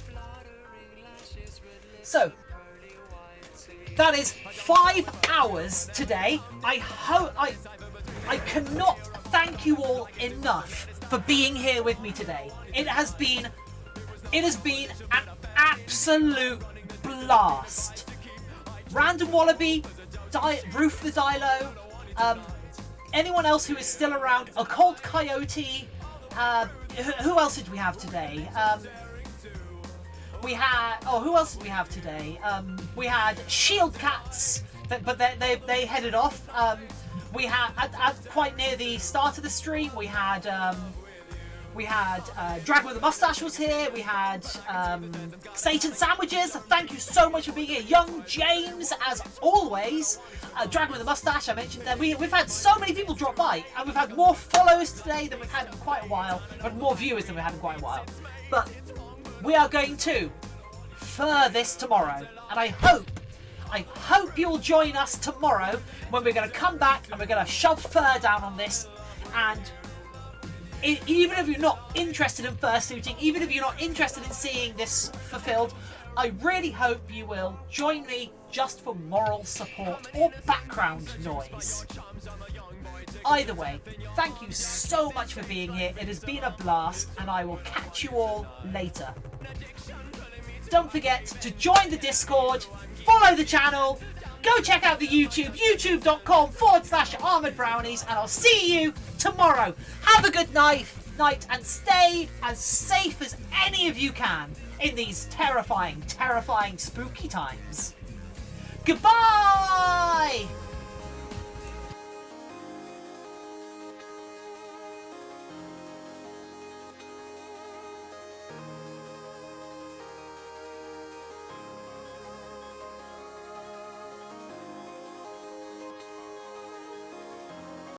So, that is 5 hours today. I cannot thank you all enough for being here with me today. It has been an absolute blast. Random Wallaby, Roof the Dilo, anyone else who is still around, Occult Coyote, who else did we have today? Who else did we have today? We had Shield Cats, but they headed off. We had, at quite near the start of the stream, we had Dragon with a Mustache was here. We had Satan Sandwiches. Thank you so much for being here. Young James, as always. Dragon with a Mustache, I mentioned them. We've had so many people drop by, and we've had more follows today than we've had in quite a while. We've had more viewers than we've had in quite a while. But we are going to fur this tomorrow, and I hope you'll join us tomorrow when we're going to come back and we're going to shove fur down on this. And even if you're not interested in fursuiting, even if you're not interested in seeing this fulfilled, I really hope you will join me just for moral support or background noise. Either way, thank you so much for being here. It has been a blast, and I will catch you all later. Don't forget to join the Discord, follow the channel, go check out the YouTube, youtube.com/Armoured Brownies, and I'll see you tomorrow. Have a good night, and stay as safe as any of you can in these terrifying, terrifying, spooky times. Goodbye!